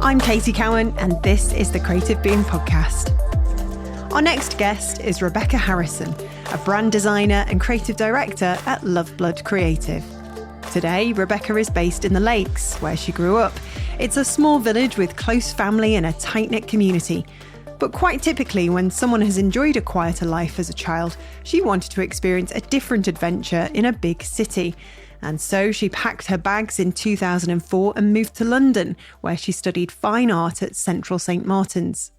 I'm Katie Cowan, and this is the Creative Boom Podcast. Our next guest is Rebecca Harrison, a brand designer and creative director at Loveblood Creative. Today, Rebecca is based in the Lakes, where she grew up. It's a small village with close family and a tight-knit community. But quite typically, when someone has enjoyed a quieter life as a child, she wanted to experience a different adventure in a big city. And so she packed her bags in 2004 and moved to London, where she studied fine art at Central St Martin's.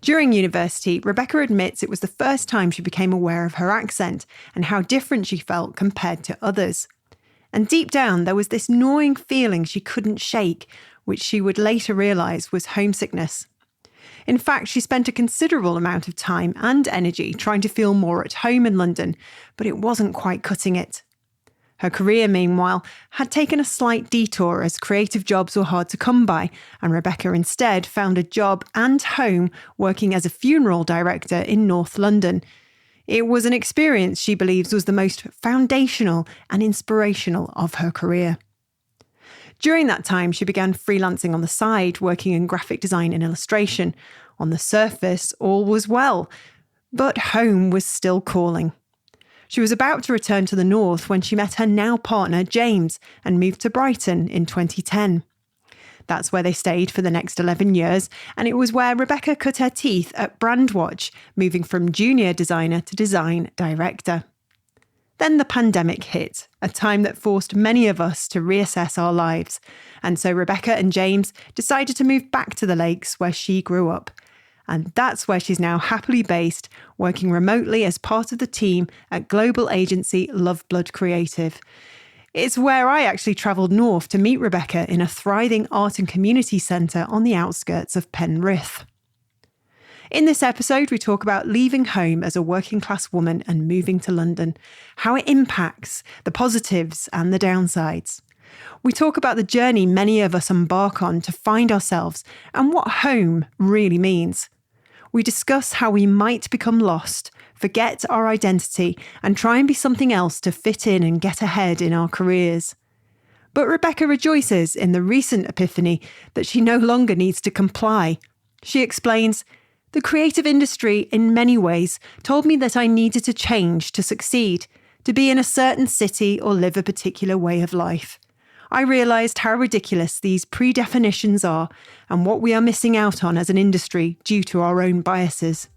During university, Rebecca admits it was the first time she became aware of her accent and how different she felt compared to others. And deep down, there was this gnawing feeling she couldn't shake, which she would later realise was homesickness. In fact, she spent a considerable amount of time and energy trying to feel more at home in London, but it wasn't quite cutting it. Her career, meanwhile, had taken a slight detour as creative jobs were hard to come by, and Rebecca instead found a job and home working as a funeral director in North London. It was an experience she believes was the most foundational and inspirational of her career. During that time, she began freelancing on the side, working in graphic design and illustration. On the surface, all was well, but home was still calling. She was about to return to the north when she met her now partner, James, and moved to Brighton in 2010. That's where they stayed for the next 11 years, and it was where Rebecca cut her teeth at Brandwatch, moving from junior designer to design director. Then the pandemic hit, a time that forced many of us to reassess our lives, and so Rebecca and James decided to move back to the Lakes where she grew up. And that's where she's now happily based, working remotely as part of the team at global agency Loveblood Creative. It's where I actually travelled north to meet Rebecca in a thriving art and community centre on the outskirts of Penrith. In this episode, we talk about leaving home as a working class woman and moving to London, how it impacts, the positives and the downsides. We talk about the journey many of us embark on to find ourselves and what home really means. We discuss how we might become lost, forget our identity, and try and be something else to fit in and get ahead in our careers. But Rebecca rejoices in the recent epiphany that she no longer needs to comply. She explains, "The creative industry, in many ways, told me that I needed to change to succeed, to be in a certain city or live a particular way of life. I realised how ridiculous these predefinitions are and what we are missing out on as an industry due to our own biases."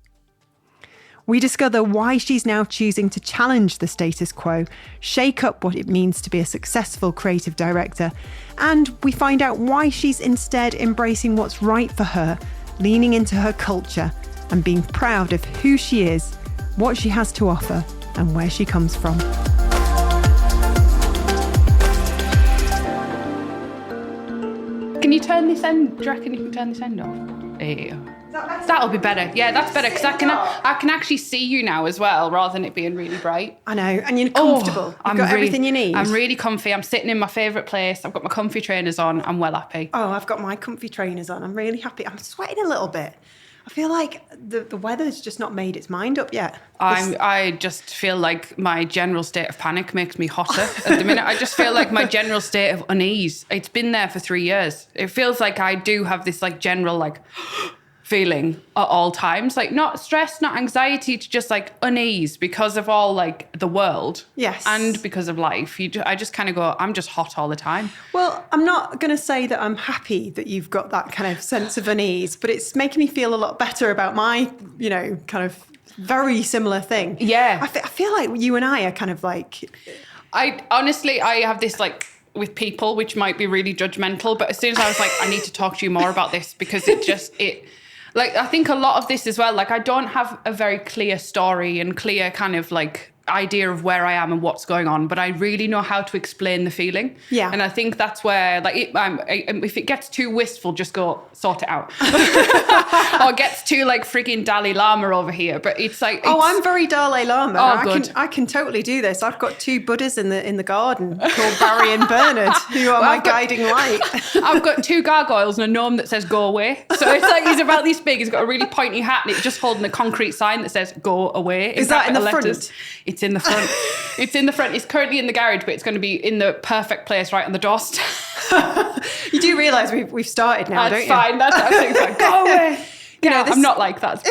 We discover why she's now choosing to challenge the status quo, shake up what it means to be a successful creative director, and we find out why she's instead embracing what's right for her, leaning into her culture and being proud of who she is, what she has to offer, and where she comes from. Can you turn this end? Do you reckon you can turn this end off? There you go. That'll be better. Yeah, that's better because I can actually see you now as well, rather than it being really bright. I know, and you're comfortable. You've got everything you need. I'm really comfy. I'm sitting in my favourite place. I've got my comfy trainers on. I'm well happy. Oh, I've got my comfy trainers on. I'm really happy. I'm sweating a little bit. I feel like the weather's just not made its mind up yet. I just feel like my general state of panic makes me hotter at the minute. I just feel like my general state of unease. It's been there for 3 years. It feels like I do have this like general like feeling at all times, like not stress, not anxiety, it's just like unease because of all like the world. Yes. And because of life. I just kind of go, I'm just hot all the time. Well, I'm not going to say that I'm happy that you've got that kind of sense of unease, but it's making me feel a lot better about my, kind of very similar thing. Yeah. I feel like you and I are kind of like... I have this like with people, which might be really judgmental, but as soon as I was like, I need to talk to you more about this because like, I think a lot of this as well, like I don't have a very clear story and clear kind of like idea of where I am and what's going on, but I really know how to explain the feeling. Yeah. And I think that's where, like, if it gets too wistful, just go sort it out. Or gets too, like, freaking Dalai Lama over here. But it's like... I'm very Dalai Lama. Oh, good. I can totally do this. I've got 2 Buddhas in the garden called Barry and Bernard, who are my guiding light. I've got 2 gargoyles and a gnome that says, go away. So it's like he's about this big. He's got a really pointy hat and it's just holding a concrete sign that says, go away. Is that in the letters. front? It's in the front. It's in the front. It's currently in the garage, but it's going to be in the perfect place right on the doorstep. You do realise we've started now, don't you? That's fine. That's absolutely fine. Go away. I'm not like that.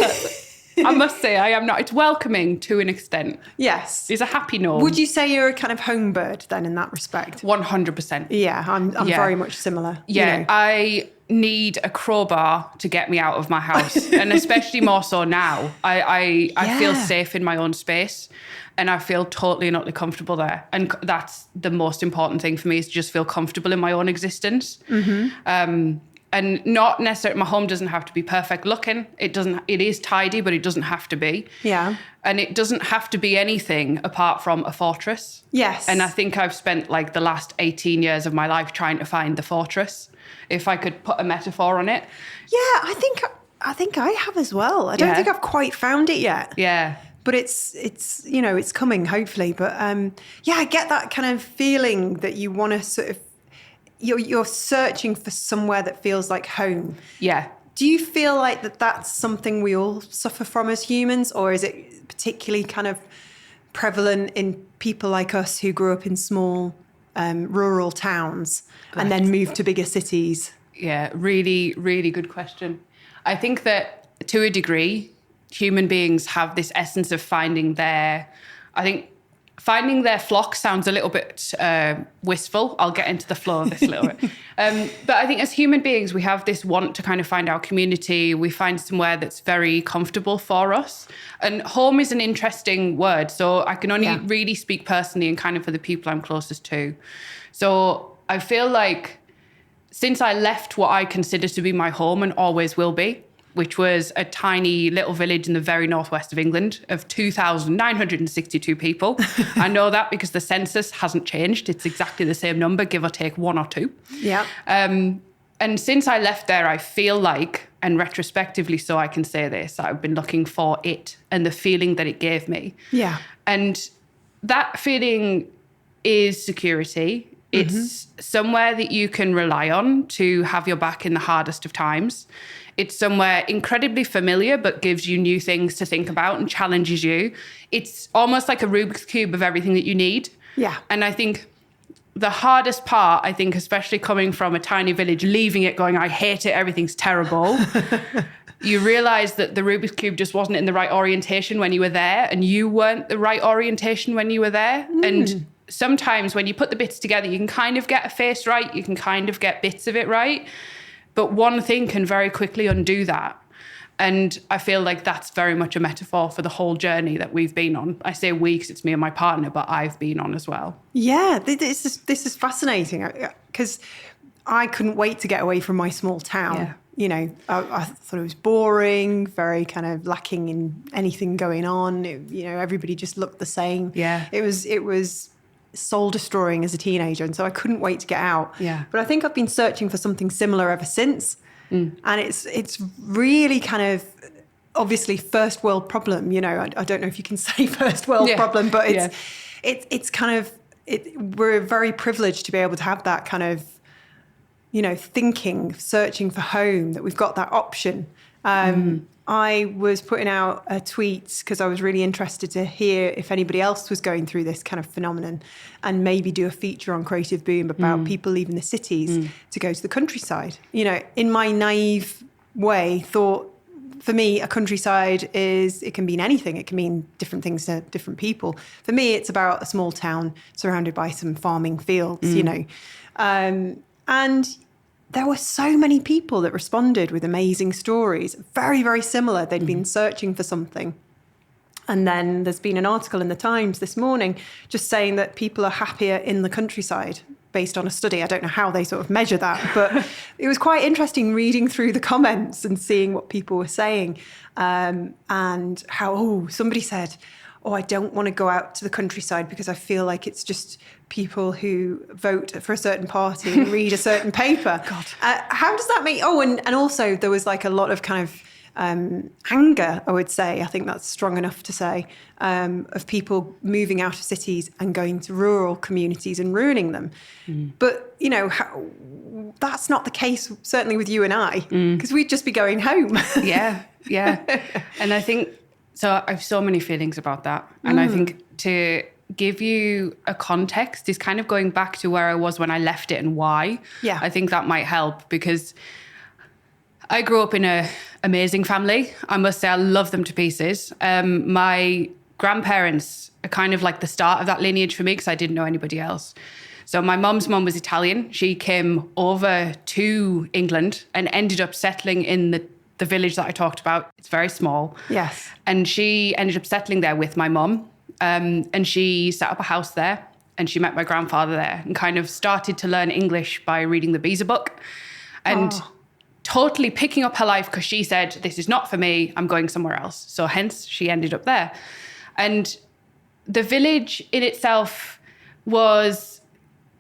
I must say I am not. It's welcoming to an extent. Yes. It's a happy norm. Would you say you're a kind of home bird then in that respect? 100%. Yeah, I'm very much similar. Yeah, I need a crowbar to get me out of my house. And especially more so now. I feel safe in my own space and I feel totally and utterly comfortable there. And that's the most important thing for me, is to just feel comfortable in my own existence. Mm-hmm. And not necessarily, my home doesn't have to be perfect looking. It is tidy, but it doesn't have to be. Yeah. And it doesn't have to be anything apart from a fortress. Yes. And I think I've spent like the last 18 years of my life trying to find the fortress, if I could put a metaphor on it. Yeah, I think I have as well. I don't think I've quite found it yet. Yeah. But it's it's coming, hopefully. But I get that kind of feeling that you want to sort of, you're searching for somewhere that feels like home. Yeah. Do you feel like that's something we all suffer from as humans, or is it particularly kind of prevalent in people like us who grew up in small rural towns and then moved to bigger cities? Yeah, really, really good question. I think that to a degree, human beings have this essence of finding their flock sounds a little bit wistful. I'll get into the flow of this a little bit. But I think as human beings, we have this want to kind of find our community. We find somewhere that's very comfortable for us. And home is an interesting word. So I can only really speak personally and kind of for the people I'm closest to. So I feel like since I left what I consider to be my home and always will be, which was a tiny little village in the very northwest of England of 2,962 people. I know that because the census hasn't changed. It's exactly the same number, give or take 1 or 2. Yeah. And since I left there, I feel like, and retrospectively so I can say this, I've been looking for it and the feeling that it gave me. Yeah. And that feeling is security. It's somewhere that you can rely on to have your back in the hardest of times. It's somewhere incredibly familiar, but gives you new things to think about and challenges you. It's almost like a Rubik's Cube of everything that you need. Yeah. And I think the hardest part, especially coming from a tiny village, leaving it going, I hate it, everything's terrible. You realise that the Rubik's Cube just wasn't in the right orientation when you were there, and you weren't the right orientation when you were there. And sometimes when you put the bits together, you can kind of get a face right, you can kind of get bits of it right. But one thing can very quickly undo that. And I feel like that's very much a metaphor for the whole journey that we've been on. I say we because it's me and my partner, but I've been on as well. Yeah, this is fascinating because I couldn't wait to get away from my small town. Yeah. You know, I thought it was boring, very kind of lacking in anything going on. Everybody just looked the same. Yeah. It was soul destroying as a teenager, and so I couldn't wait to get out. Yeah. But I think I've been searching for something similar ever since. And it's really kind of obviously first world problem. I don't know if you can say first world problem, but it's kind of we're very privileged to be able to have that kind of thinking, searching for home, that we've got that option. I was putting out a tweet because I was really interested to hear if anybody else was going through this kind of phenomenon, and maybe do a feature on Creative Boom about people leaving the cities to go to the countryside. In my naive way, thought for me, a countryside it can mean anything. It can mean different things to different people. For me, it's about a small town surrounded by some farming fields, and there were so many people that responded with amazing stories, very, very similar. They'd been searching for something. And then there's been an article in the Times this morning just saying that people are happier in the countryside based on a study. I don't know how they sort of measure that, but it was quite interesting reading through the comments and seeing what people were saying, and how, somebody said, I don't want to go out to the countryside because I feel like it's just people who vote for a certain party and read a certain paper. God. How does that make... and also there was like a lot of kind of anger, I would say. I think that's strong enough to say, of people moving out of cities and going to rural communities and ruining them. But, that's not the case, certainly with you and I, because we'd just be going home. Yeah. And I think... So I have so many feelings about that. And I think to give you a context is kind of going back to where I was when I left it and why. Yeah. I think that might help because I grew up in an amazing family. I must say I love them to pieces. My grandparents are kind of like the start of that lineage for me because I didn't know anybody else. So my mum's mum was Italian. She came over to England and ended up settling in the village that I talked about. It's very small. Yes. And she ended up settling there with my mum. And she set up a house there and she met my grandfather there and kind of started to learn English by reading the Beezer book and totally picking up her life because she said, this is not for me, I'm going somewhere else. So hence she ended up there. And the village in itself was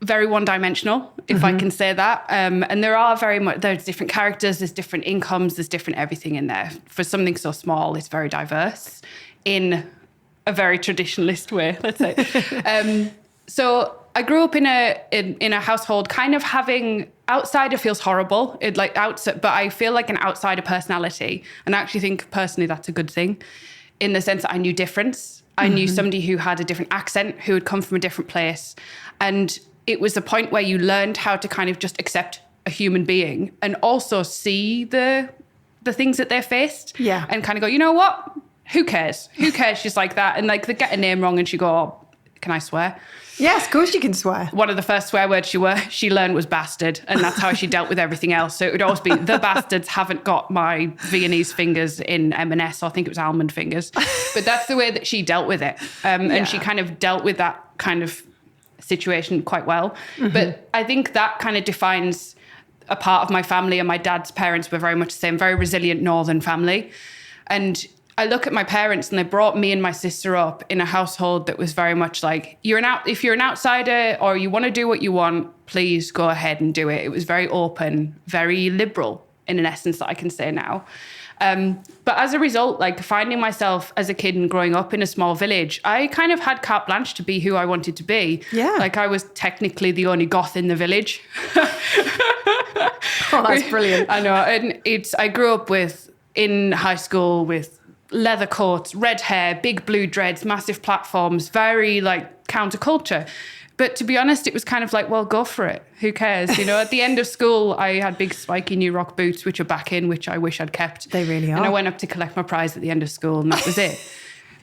very one-dimensional, if I can say that. And there are there's different characters, there's different incomes, there's different everything in there. For something so small, it's very diverse in a very traditionalist way, let's say. So I grew up in a household kind of having outsider feels horrible. But I feel like an outsider personality. And I actually think personally that's a good thing in the sense that I knew difference. I knew somebody who had a different accent, who had come from a different place. And it was the point where you learned how to kind of just accept a human being and also see the things that they faced. Yeah. And kind of go, you know what? Who cares? Who cares she's like that? And like they get a name wrong and she go, oh, can I swear? Yes, of course you can swear. One of the first swear words she learned was bastard. And that's how she dealt with everything else. So it would always be, the bastards haven't got my Viennese fingers in M&S. I think it was almond fingers. But that's the way that she dealt with it. And she kind of dealt with that kind of situation quite well. But I think that kind of defines a part of my family. And my dad's parents were very much the same, very resilient northern family. And I look at my parents and they brought me and my sister up in a household that was very much like, if you're an outsider or you want to do what you want, please go ahead and do it. It was very open, very liberal in an essence that I can say now. But as a result, like finding myself as a kid and growing up in a small village, I kind of had carte blanche to be who I wanted to be. Yeah. Like I was technically the only goth in the village. Oh, that's brilliant. I know. And I grew up in high school with leather coats, red hair, big blue dreads, massive platforms, very like counterculture. But to be honest, it was kind of like, well, go for it. Who cares? You know, at the end of school, I had big spiky new rock boots, which are back in, which I wish I'd kept. They really are. And I went up to collect my prize at the end of school and that was it.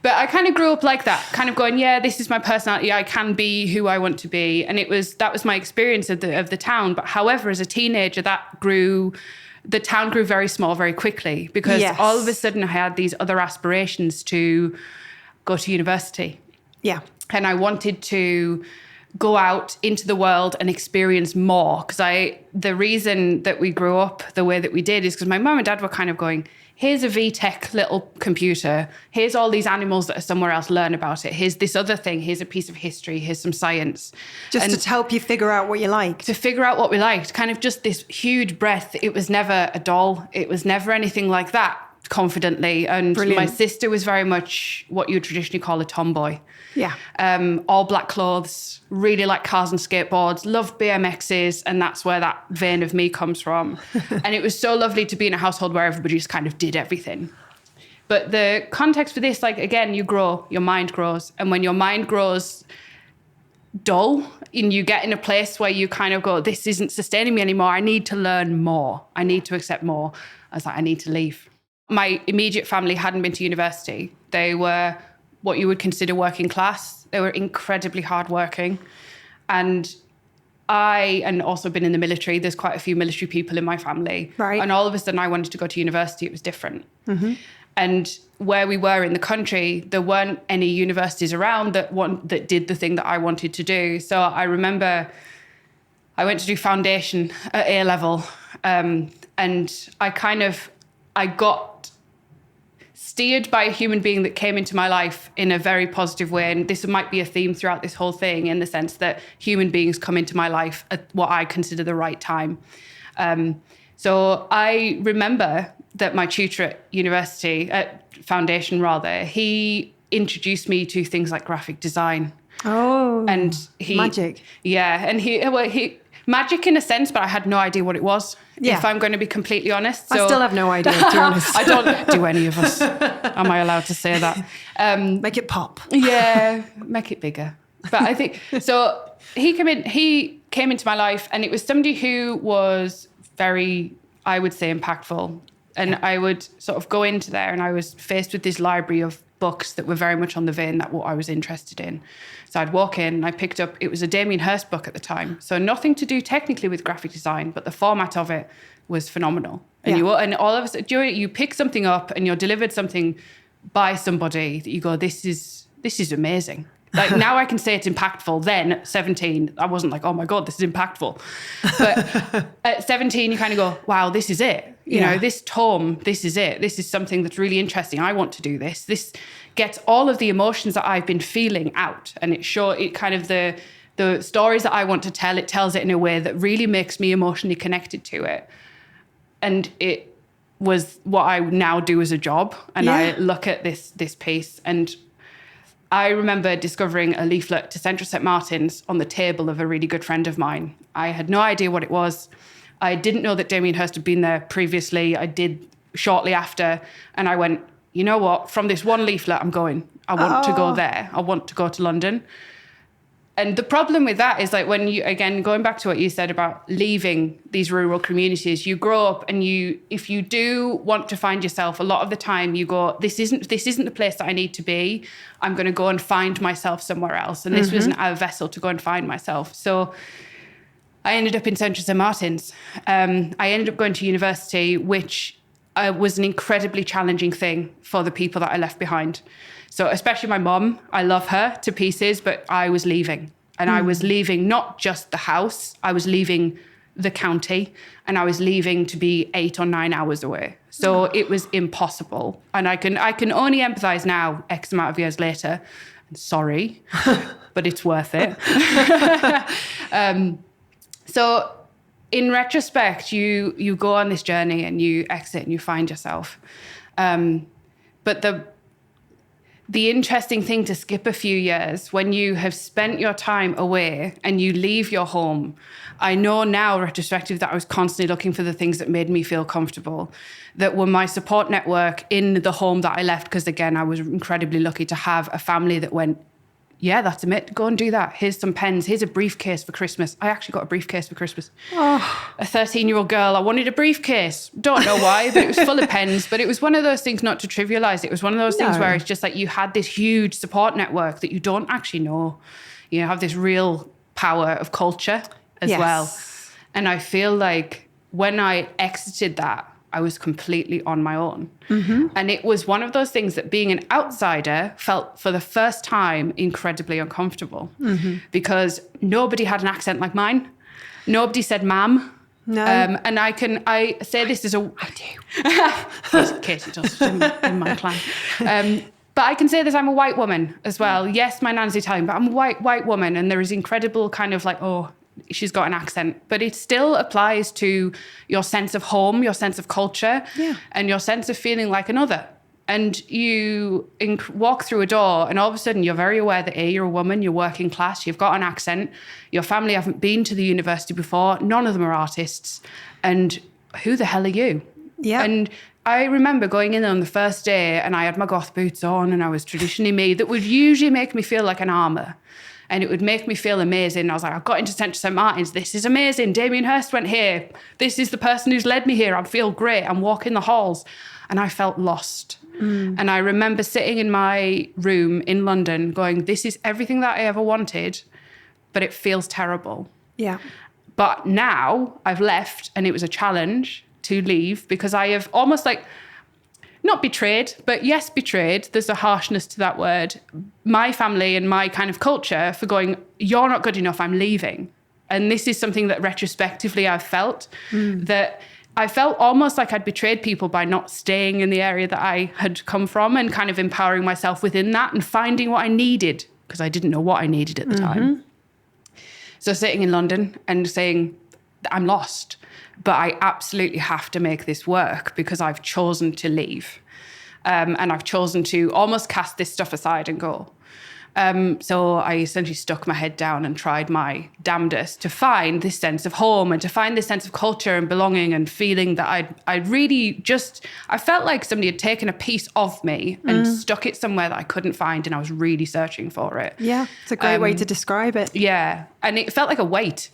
But I kind of grew up like that, kind of going, yeah, this is my personality. I can be who I want to be. And that was my experience of the town. But however, as a teenager, the town grew very small very quickly because all of a sudden I had these other aspirations to go to university. Yeah. And I wanted to go out into the world and experience more because the reason that we grew up the way that we did is because my mum and dad were kind of going, here's a VTech little computer. Here's all these animals that are somewhere else, learn about it. Here's this other thing. Here's a piece of history. Here's some science. Just to help you figure out what you liked. To figure out what we liked. Kind of just this huge breadth. It was never a doll. It was never anything like that, confidently. And Brilliant. My sister was very much what you would traditionally call a tomboy. Yeah. All black clothes, really like cars and skateboards, loved BMXs, and that's where that vein of me comes from. And it was so lovely to be in a household where everybody just kind of did everything. But the context for this, like, again, you grow, your mind grows. And when your mind grows dull and you get in a place where you kind of go, this isn't sustaining me anymore, I need to learn more. I need to accept more. I was like, I need to leave. My immediate family hadn't been to university. They were what you would consider working class. They were incredibly hardworking. And also been in the military. There's quite a few military people in my family. Right. And all of a sudden I wanted to go to university. It was different. And where we were in the country, there weren't any universities around that did the thing that I wanted to do. So I remember I went to do foundation at A level. And I got steered by a human being that came into my life in a very positive way. And this might be a theme throughout this whole thing in the sense that human beings come into my life at what I consider the right time. So I remember that my tutor at university, at foundation rather, he introduced me to things like graphic design. Oh, and magic. Yeah. And magic in a sense, but I had no idea what it was, if I'm going to be completely honest. So, I still have no idea, to be honest. I don't do any of us. Am I allowed to say that? Make it pop. Yeah, make it bigger. But I think, so he came into my life, and it was somebody who was very, I would say, impactful. And I would sort of go into there, and I was faced with this library of books that were very much on the vein that what I was interested in. So I'd walk in and I picked up, it was a Damien Hirst book at the time. So nothing to do technically with graphic design, but the format of it was phenomenal. And and all of a sudden, you pick something up and you're delivered something by somebody that you go, this is amazing. Like now I can say it's impactful. Then at 17, I wasn't like, oh my God, this is impactful. But at 17, you kind of go, wow, this is it. You know, this tome, this is it. This is something that's really interesting. I want to do this. This gets all of the emotions that I've been feeling out. And it kind of the stories that I want to tell, it tells it in a way that really makes me emotionally connected to it. And it was what I now do as a job. And I look at this piece, and I remember discovering a leaflet to Central St. Martin's on the table of a really good friend of mine. I had no idea what it was. I didn't know that Damien Hirst had been there previously. I did shortly after. And I went, you know what? From this one leaflet, I'm going. I want to go there. I want to go to London. And the problem with that is like when you, again, going back to what you said about leaving these rural communities, you grow up and if you do want to find yourself, a lot of the time you go, this isn't the place that I need to be. I'm going to go and find myself somewhere else. And this wasn't a vessel to go and find myself. So I ended up in Central St. Martin's. I ended up going to university, which was an incredibly challenging thing for the people that I left behind. So especially my mum, I love her to pieces, but I was leaving. And I was leaving not just the house, I was leaving the county, and I was leaving to be 8 or 9 hours away. So it was impossible. And I can only empathize now, X amount of years later. I'm sorry, but it's worth it. So in retrospect, you go on this journey and you exit and you find yourself. But the interesting thing to skip a few years, when you have spent your time away and you leave your home, I know now, retrospective, that I was constantly looking for the things that made me feel comfortable, that were my support network in the home that I left. Because again, I was incredibly lucky to have a family that went, yeah, that's it. Go and do that. Here's some pens. Here's a briefcase for Christmas. I actually got a briefcase for Christmas. Oh. A 13-year-old girl, I wanted a briefcase. Don't know why, but it was full of pens. But it was one of those things, not to trivialize it. It was one of those things where it's just like you had this huge support network that you don't actually know. You have this real power of culture as well. And I feel like when I exited that, I was completely on my own. And it was one of those things that being an outsider felt for the first time incredibly uncomfortable because nobody had an accent like mine. Nobody said ma'am. No. And I say this as I do. Katie does in my clan. But I can say this, I'm a white woman as well. Yes, my nan's Italian, but I'm a white woman. And there is incredible kind of like, she's got an accent, but it still applies to your sense of home, your sense of culture, and your sense of feeling like another. And you walk through a door and all of a sudden you're very aware that you're a woman, you're working class, you've got an accent, your family haven't been to the university before, none of them are artists, and who the hell are you? Yeah. And I remember going in on the first day and I had my goth boots on and I was traditionally me, that would usually make me feel like an armour. And it would make me feel amazing. I was like, I got into Central St. Martin's. This is amazing. Damien Hirst went here. This is the person who's led me here. I feel great. I'm walking the halls. And I felt lost. And I remember sitting in my room in London going, this is everything that I ever wanted, but it feels terrible. Yeah. But now I've left and it was a challenge to leave because I have almost like, not betrayed, but yes, betrayed. There's a harshness to that word. My family and my kind of culture for going, you're not good enough, I'm leaving. And this is something that retrospectively I've felt, that I felt almost like I'd betrayed people by not staying in the area that I had come from and kind of empowering myself within that and finding what I needed, because I didn't know what I needed at the time. So sitting in London and saying, I'm lost. But I absolutely have to make this work because I've chosen to leave. And I've chosen to almost cast this stuff aside and go. So I essentially stuck my head down and tried my damnedest to find this sense of home and to find this sense of culture and belonging and feeling that I felt like somebody had taken a piece of me and stuck it somewhere that I couldn't find, and I was really searching for it. Yeah, it's a great way to describe it. Yeah, and it felt like a weight.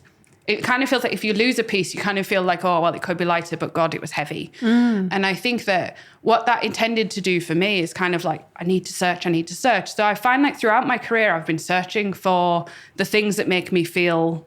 It kind of feels like if you lose a piece, you kind of feel like, oh, well, it could be lighter, but God, it was heavy. And I think that what that intended to do for me is kind of like, I need to search. So I find like throughout my career, I've been searching for the things that make me feel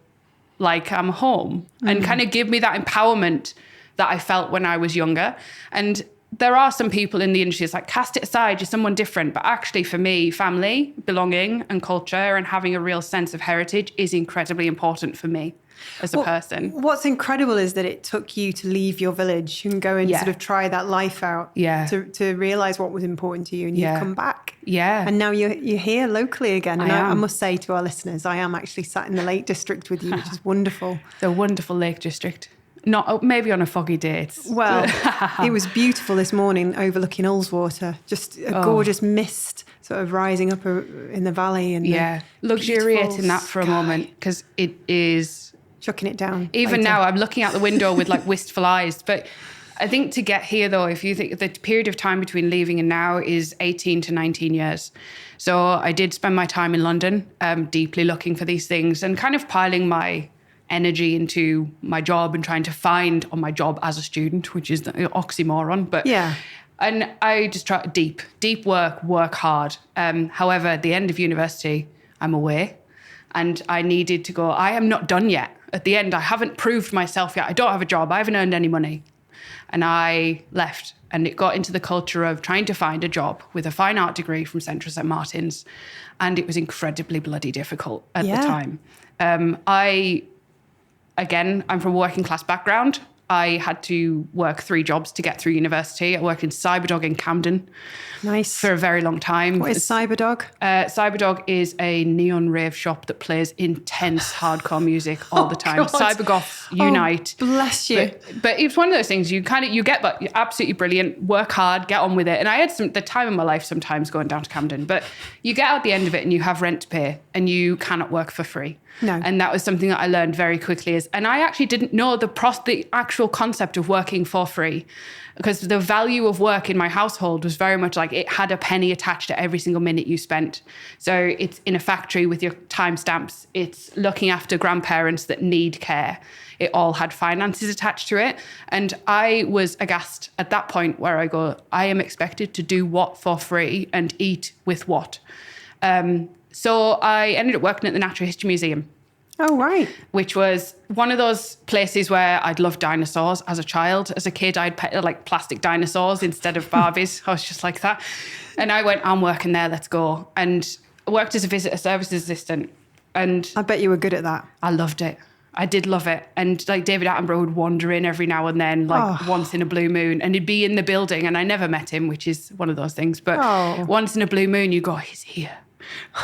like I'm home and kind of give me that empowerment that I felt when I was younger. And there are some people in the industry, it's like, cast it aside, you're someone different. But actually for me, family, belonging and culture and having a real sense of heritage is incredibly important for me as a person. What's incredible is that it took you to leave your village and go and sort of try that life out to realise what was important to you, and you've come back. Yeah. And now you're here locally again. And I must say to our listeners, I am actually sat in the Lake District with you, which is wonderful. The wonderful Lake District. Not maybe on a foggy day. Well, it was beautiful this morning overlooking Ullswater. Just a gorgeous mist sort of rising up in the valley. And luxuriating that for a moment, because it is... chucking it down. Even now, I'm looking out the window with like wistful eyes. But I think to get here, though, if you think the period of time between leaving and now is 18 to 19 years. So I did spend my time in London, deeply looking for these things and kind of piling my energy into my job and trying to find on my job as a student, which is the oxymoron. But and I just try deep work hard. However, at the end of university, I'm away and I needed to go, I am not done yet. At the end, I haven't proved myself yet. I don't have a job. I haven't earned any money. And I left, and it got into the culture of trying to find a job with a fine art degree from Central St. Martin's. And it was incredibly bloody difficult at the time. I'm from a working class background. I had to work 3 jobs to get through university. I worked in Cyberdog in Camden. Nice. For a very long time. What is Cyberdog? Cyberdog is a neon rave shop that plays intense hardcore music all the time. Cybergoths unite. Bless you. But it's one of those things you get, but you're absolutely brilliant, work hard, get on with it. And I had the time of my life sometimes going down to Camden, but you get out the end of it and you have rent to pay and you cannot work for free. No. And that was something that I learned very quickly. And I actually didn't know the actual concept of working for free, because the value of work in my household was very much like it had a penny attached to every single minute you spent. So it's in a factory with your timestamps. It's looking after grandparents that need care. It all had finances attached to it. And I was aghast at that point where I go, I am expected to do what for free and eat with what? So I ended up working at the Natural History Museum. Oh, right. Which was one of those places where I'd loved dinosaurs as a child. As a kid, I'd pet like plastic dinosaurs instead of Barbies. I was just like that. And I went, I'm working there, let's go. And I worked as a visitor services assistant. And I bet you were good at that. I loved it. I did love it. And like David Attenborough would wander in every now and then, like once in a blue moon, and he'd be in the building. And I never met him, which is one of those things. But once in a blue moon, you go, he's here.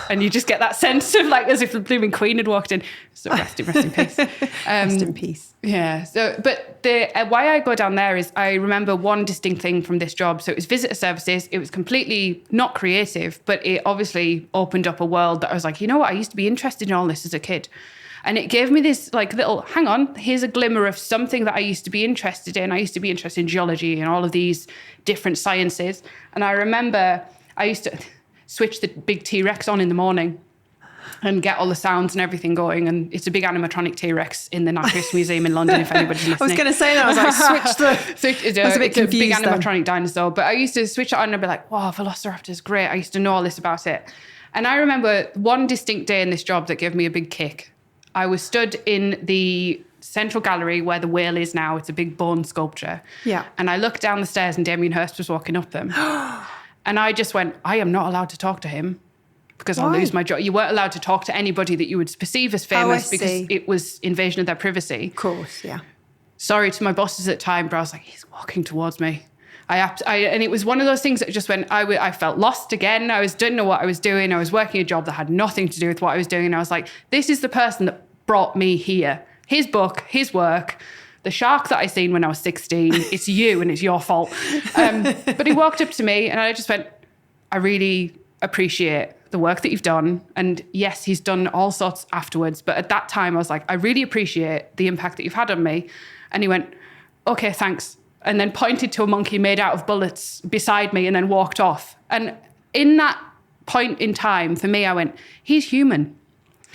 And you just get that sense of like as if the blooming Queen had walked in. So rest in peace. Rest in peace. Yeah. So, but the why I go down there is I remember one distinct thing from this job. So it was visitor services. It was completely not creative, but it obviously opened up a world that I was like, you know what? I used to be interested in all this as a kid. And it gave me this like little, hang on, here's a glimmer of something that I used to be interested in. I used to be interested in geology and all of these different sciences. And I remember I used to switch the big T-Rex on in the morning and get all the sounds and everything going. And it's a big animatronic T-Rex in the Natural History Museum in London, if anybody's listening. I was going to say that. I was like, it's a big animatronic dinosaur. But I used to switch it on and I'd be like, wow, Velociraptor's great. I used to know all this about it. And I remember one distinct day in this job that gave me a big kick. I was stood in the central gallery where the whale is now. It's a big bone sculpture. Yeah. And I looked down the stairs and Damien Hirst was walking up them. And I just went, I am not allowed to talk to him because I'll lose my job. You weren't allowed to talk to anybody that you would perceive as famous because it was invasion of their privacy. Of course, yeah. Sorry to my bosses at the time, but I was like, he's walking towards me. And it was one of those things that just went, I felt lost again. Didn't know what I was doing. I was working a job that had nothing to do with what I was doing. And I was like, this is the person that brought me here. His book, his work, the shark that I seen when I was 16, it's you and it's your fault. But he walked up to me and I just went, I really appreciate the work that you've done. And yes, he's done all sorts afterwards. But at that time, I was like, I really appreciate the impact that you've had on me. And he went, okay, thanks. And then pointed to a monkey made out of bullets beside me and then walked off. And in that point in time, for me, I went, he's human.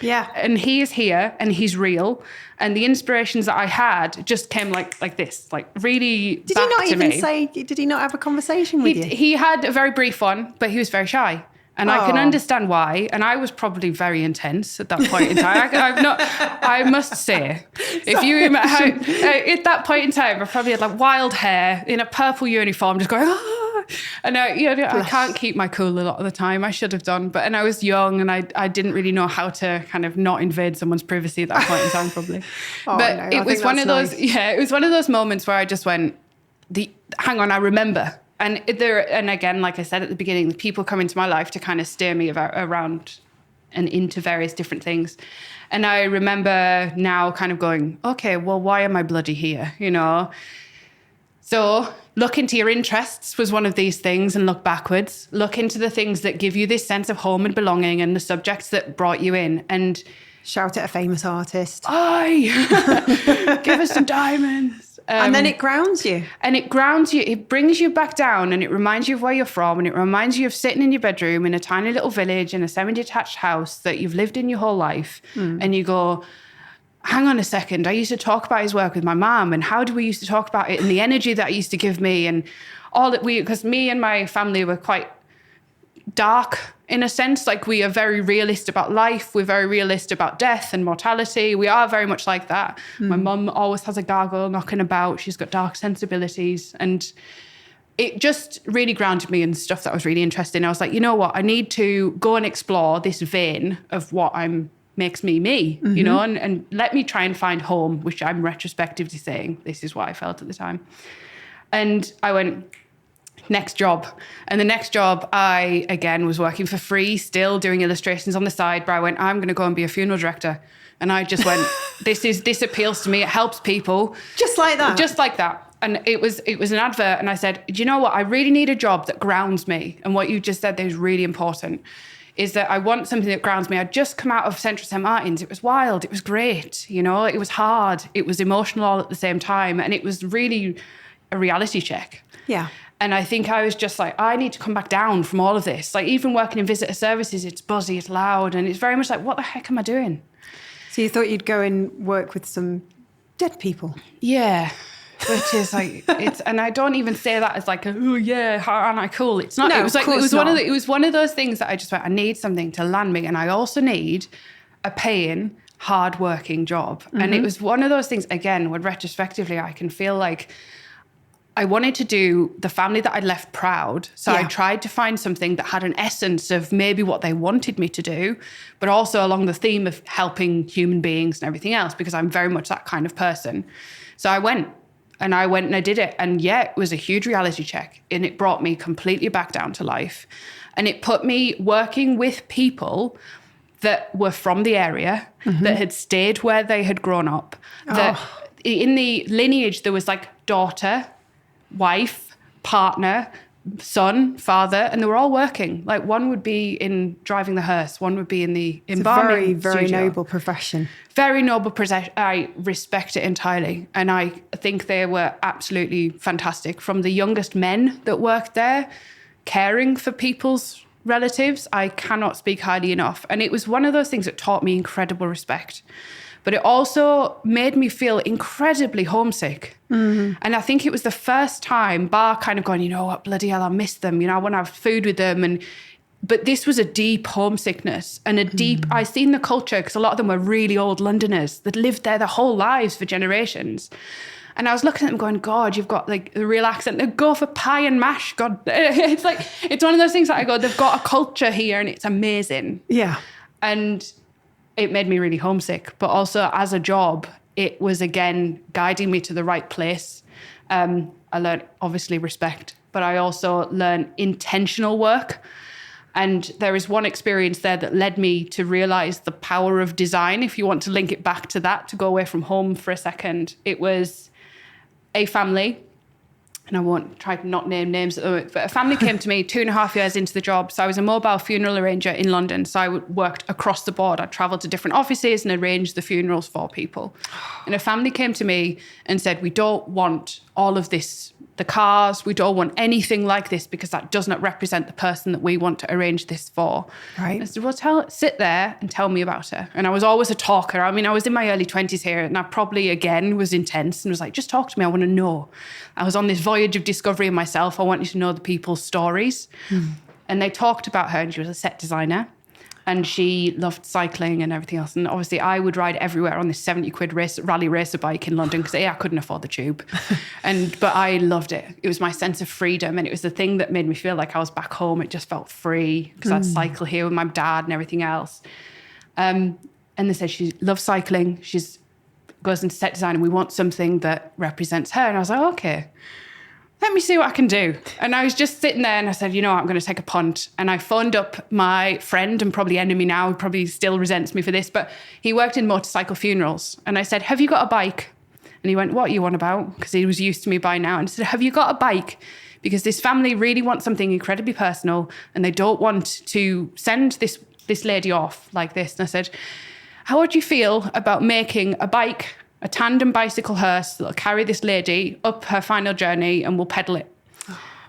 Yeah. And he is here and he's real. And the inspirations that I had just came like this, like really Did back he not to even me. say, did he not have a conversation with you? He had a very brief one, but he was very shy. And I can Oh. understand why. And I was probably very intense at that point in time. I must say, if you met how, at that point in time, I probably had like wild hair in a purple uniform, just going, ah. And I can't keep my cool a lot of the time. I should have done. And I was young and I didn't really know how to kind of not invade someone's privacy at that point in time, probably. But no, it was one of those, it was one of those moments where I just went, hang on, I remember. And again, like I said at the beginning, the people come into my life to kind of steer me around and into various different things. And I remember now kind of going, okay, well, why am I bloody here? So look into your interests was one of these things and look backwards. Look into the things that give you this sense of home and belonging and the subjects that brought you in. And shout at a famous artist. Aye, give us some diamonds. And then it grounds you. And it grounds you. It brings you back down and it reminds you of where you're from. And it reminds you of sitting in your bedroom in a tiny little village in a semi-detached house that you've lived in your whole life. And you go, hang on a second. I used to talk about his work with my mum. And how do we used to talk about it and the energy that it used to give me and all that because me and my family were quite dark in a sense. Like we are very realist about life. We're very realist about death and mortality. We are very much like that. My mum always has a gargoyle knocking about. She's got dark sensibilities. And it just really grounded me in stuff that I was really interested in. I was like, you know what? I need to go and explore this vein of what makes me, and let me try and find home, which I'm retrospectively saying, this is what I felt at the time. And I went, next job. And the next job, I, again, was working for free, still doing illustrations on the side, but I went, I'm going to go and be a funeral director. And I just went, this appeals to me. It helps people. Just like that? Just like that. And it was an advert. And I said, do you know what? I really need a job that grounds me. And what you just said there is really important, is that I want something that grounds me. I'd just come out of Central St. Martin's. It was wild. It was great. It was hard. It was emotional all at the same time. And it was really a reality check. Yeah. And I think I was just like, I need to come back down from all of this. Like even working in visitor services, it's buzzy, it's loud. And it's very much like, what the heck am I doing? So you thought you'd go and work with some dead people? Yeah. Which is like, and I don't even say that as like, oh yeah, how am I cool? It's not. No, it was like, of course it was one of those things that I just went, I need something to land me. And I also need a paying, hard-working job. And it was one of those things, again, when retrospectively, I can feel like I wanted to do the family that I'd left proud. So I tried to find something that had an essence of maybe what they wanted me to do, but also along the theme of helping human beings and everything else, because I'm very much that kind of person. So I went and I did it. And yeah, it was a huge reality check. And it brought me completely back down to life. And it put me working with people that were from the area, that had stayed where they had grown up. That in the lineage, there was like daughter, wife, partner, son, father, and they were all working. Like one would be in driving the hearse, one would be in the embalming very studio. noble profession. Very noble profession. I respect it entirely. And I think they were absolutely fantastic. From the youngest men that worked there, caring for people's relatives, I cannot speak highly enough. And it was one of those things that taught me incredible respect. But it also made me feel incredibly homesick. And I think it was the first time, bar kind of going, you know what, bloody hell, I miss them. I want to have food with them. But this was a deep homesickness and a deep, I seen the culture, because a lot of them were really old Londoners that lived there their whole lives for generations. And I was looking at them going, God, you've got like the real accent. They go for pie and mash. God, it's like, it's one of those things that I go, they've got a culture here and it's amazing. Yeah. And it made me really homesick. But also as a job, it was again guiding me to the right place. I learned obviously respect, but I also learned intentional work. And there is one experience there that led me to realize the power of design. If you want to link it back to that, to go away from home for a second, it was a family and I won't try to not name names, but a family came to me 2.5 years into the job. So I was a mobile funeral arranger in London. So I worked across the board. I traveled to different offices and arranged the funerals for people. And a family came to me and said, we don't want all of this, the cars, we don't want anything like this because that does not represent the person that we want to arrange this for. Right. I said, well, sit there and tell me about her. And I was always a talker. I mean, I was in my early 20s here and I probably, again, was intense and was like, just talk to me. I want to know. I was on this voyage of discovery of myself. I wanted to know the people's stories. And they talked about her, and she was a set designer. And she loved cycling and everything else. And obviously I would ride everywhere on this 70 quid rally racer bike in London because I couldn't afford the tube. But I loved it. It was my sense of freedom. And it was the thing that made me feel like I was back home. It just felt free because I'd cycle here with my dad and everything else. And they said she loves cycling. She's goes into set design and we want something that represents her. And I was like, okay, let me see what I can do. And I was just sitting there and I said, you know what, I'm going to take a punt. And I phoned up my friend and probably enemy now, who probably still resents me for this, but he worked in motorcycle funerals. And I said, have you got a bike? And he went, what are you on about? Because he was used to me by now. And I said, have you got a bike? Because this family really wants something incredibly personal and they don't want to send this lady off like this. And I said, how would you feel about making a bike, a tandem bicycle hearse that'll carry this lady up her final journey and we'll pedal it?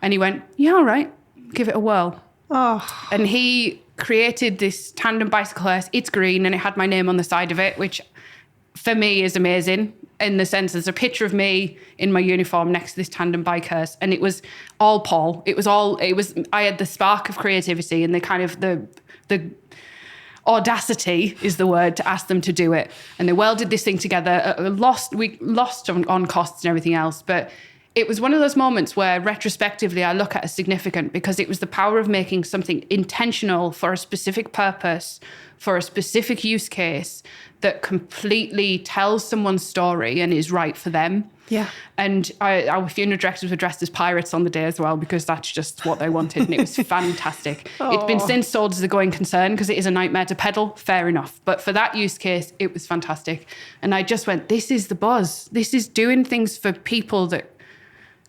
And he went, yeah, all right, give it a whirl. Oh. And he created this tandem bicycle hearse. It's green and it had my name on the side of it, which for me is amazing in the sense there's a picture of me in my uniform next to this tandem bike hearse. And it was all Paul. I had the spark of creativity and the kind of the audacity is the word to ask them to do it. And they welded this thing together. We lost on costs and everything else. But it was one of those moments where retrospectively I look at as significant because it was the power of making something intentional for a specific purpose, for a specific use case that completely tells someone's story and is right for them. Yeah. And our funeral directors were dressed as pirates on the day as well because that's just what they wanted and it was fantastic. It's been since sold as a going concern because it is a nightmare to pedal, fair enough. But for that use case, it was fantastic. And I just went, this is the buzz. This is doing things for people that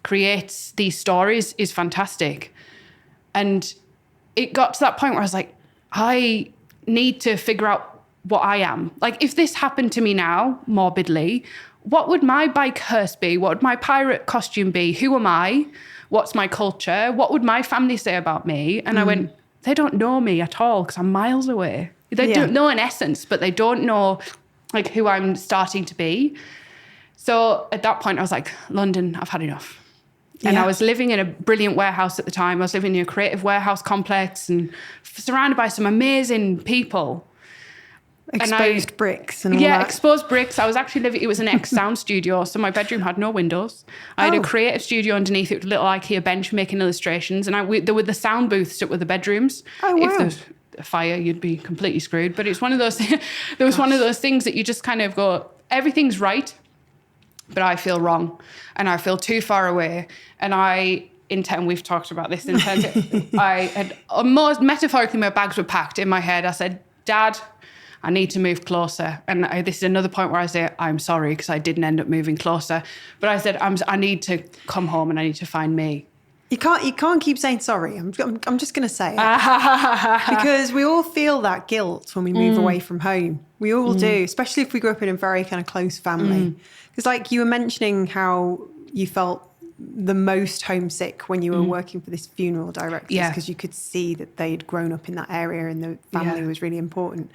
creates these stories is fantastic. And it got to that point where I was like, I need to figure out what I am. Like if this happened to me now, morbidly, what would my bike hearse be? What would my pirate costume be? Who am I? What's my culture? What would my family say about me? And I went, they don't know me at all because I'm miles away. They don't know in essence, but they don't know like who I'm starting to be. So at that point I was like, London, I've had enough. And I was living in a brilliant warehouse at the time. I was living in a creative warehouse complex and surrounded by some amazing people. Exposed bricks and all that. Yeah, exposed bricks. I was actually living, it was an ex-sound studio, so my bedroom had no windows. I had a creative studio underneath it with a little IKEA bench making illustrations. And there were the sound booths that were the bedrooms. Oh, wow. If there's a fire, you'd be completely screwed. But it's one of those, there was one of those things that you just kind of go, everything's right, but I feel wrong. And I feel too far away. And we've talked about this in terms of, I had almost metaphorically, my bags were packed in my head. I said, Dad, I need to move closer. And this is another point where I say, I'm sorry, because I didn't end up moving closer. But I said, I need to come home and I need to find me. You can't keep saying sorry. I'm just going to say it. Because we all feel that guilt when we move away from home. We all do, especially if we grew up in a very kind of close family. Because like you were mentioning how you felt the most homesick when you were working for this funeral director because you could see that they'd grown up in that area and the family was really important.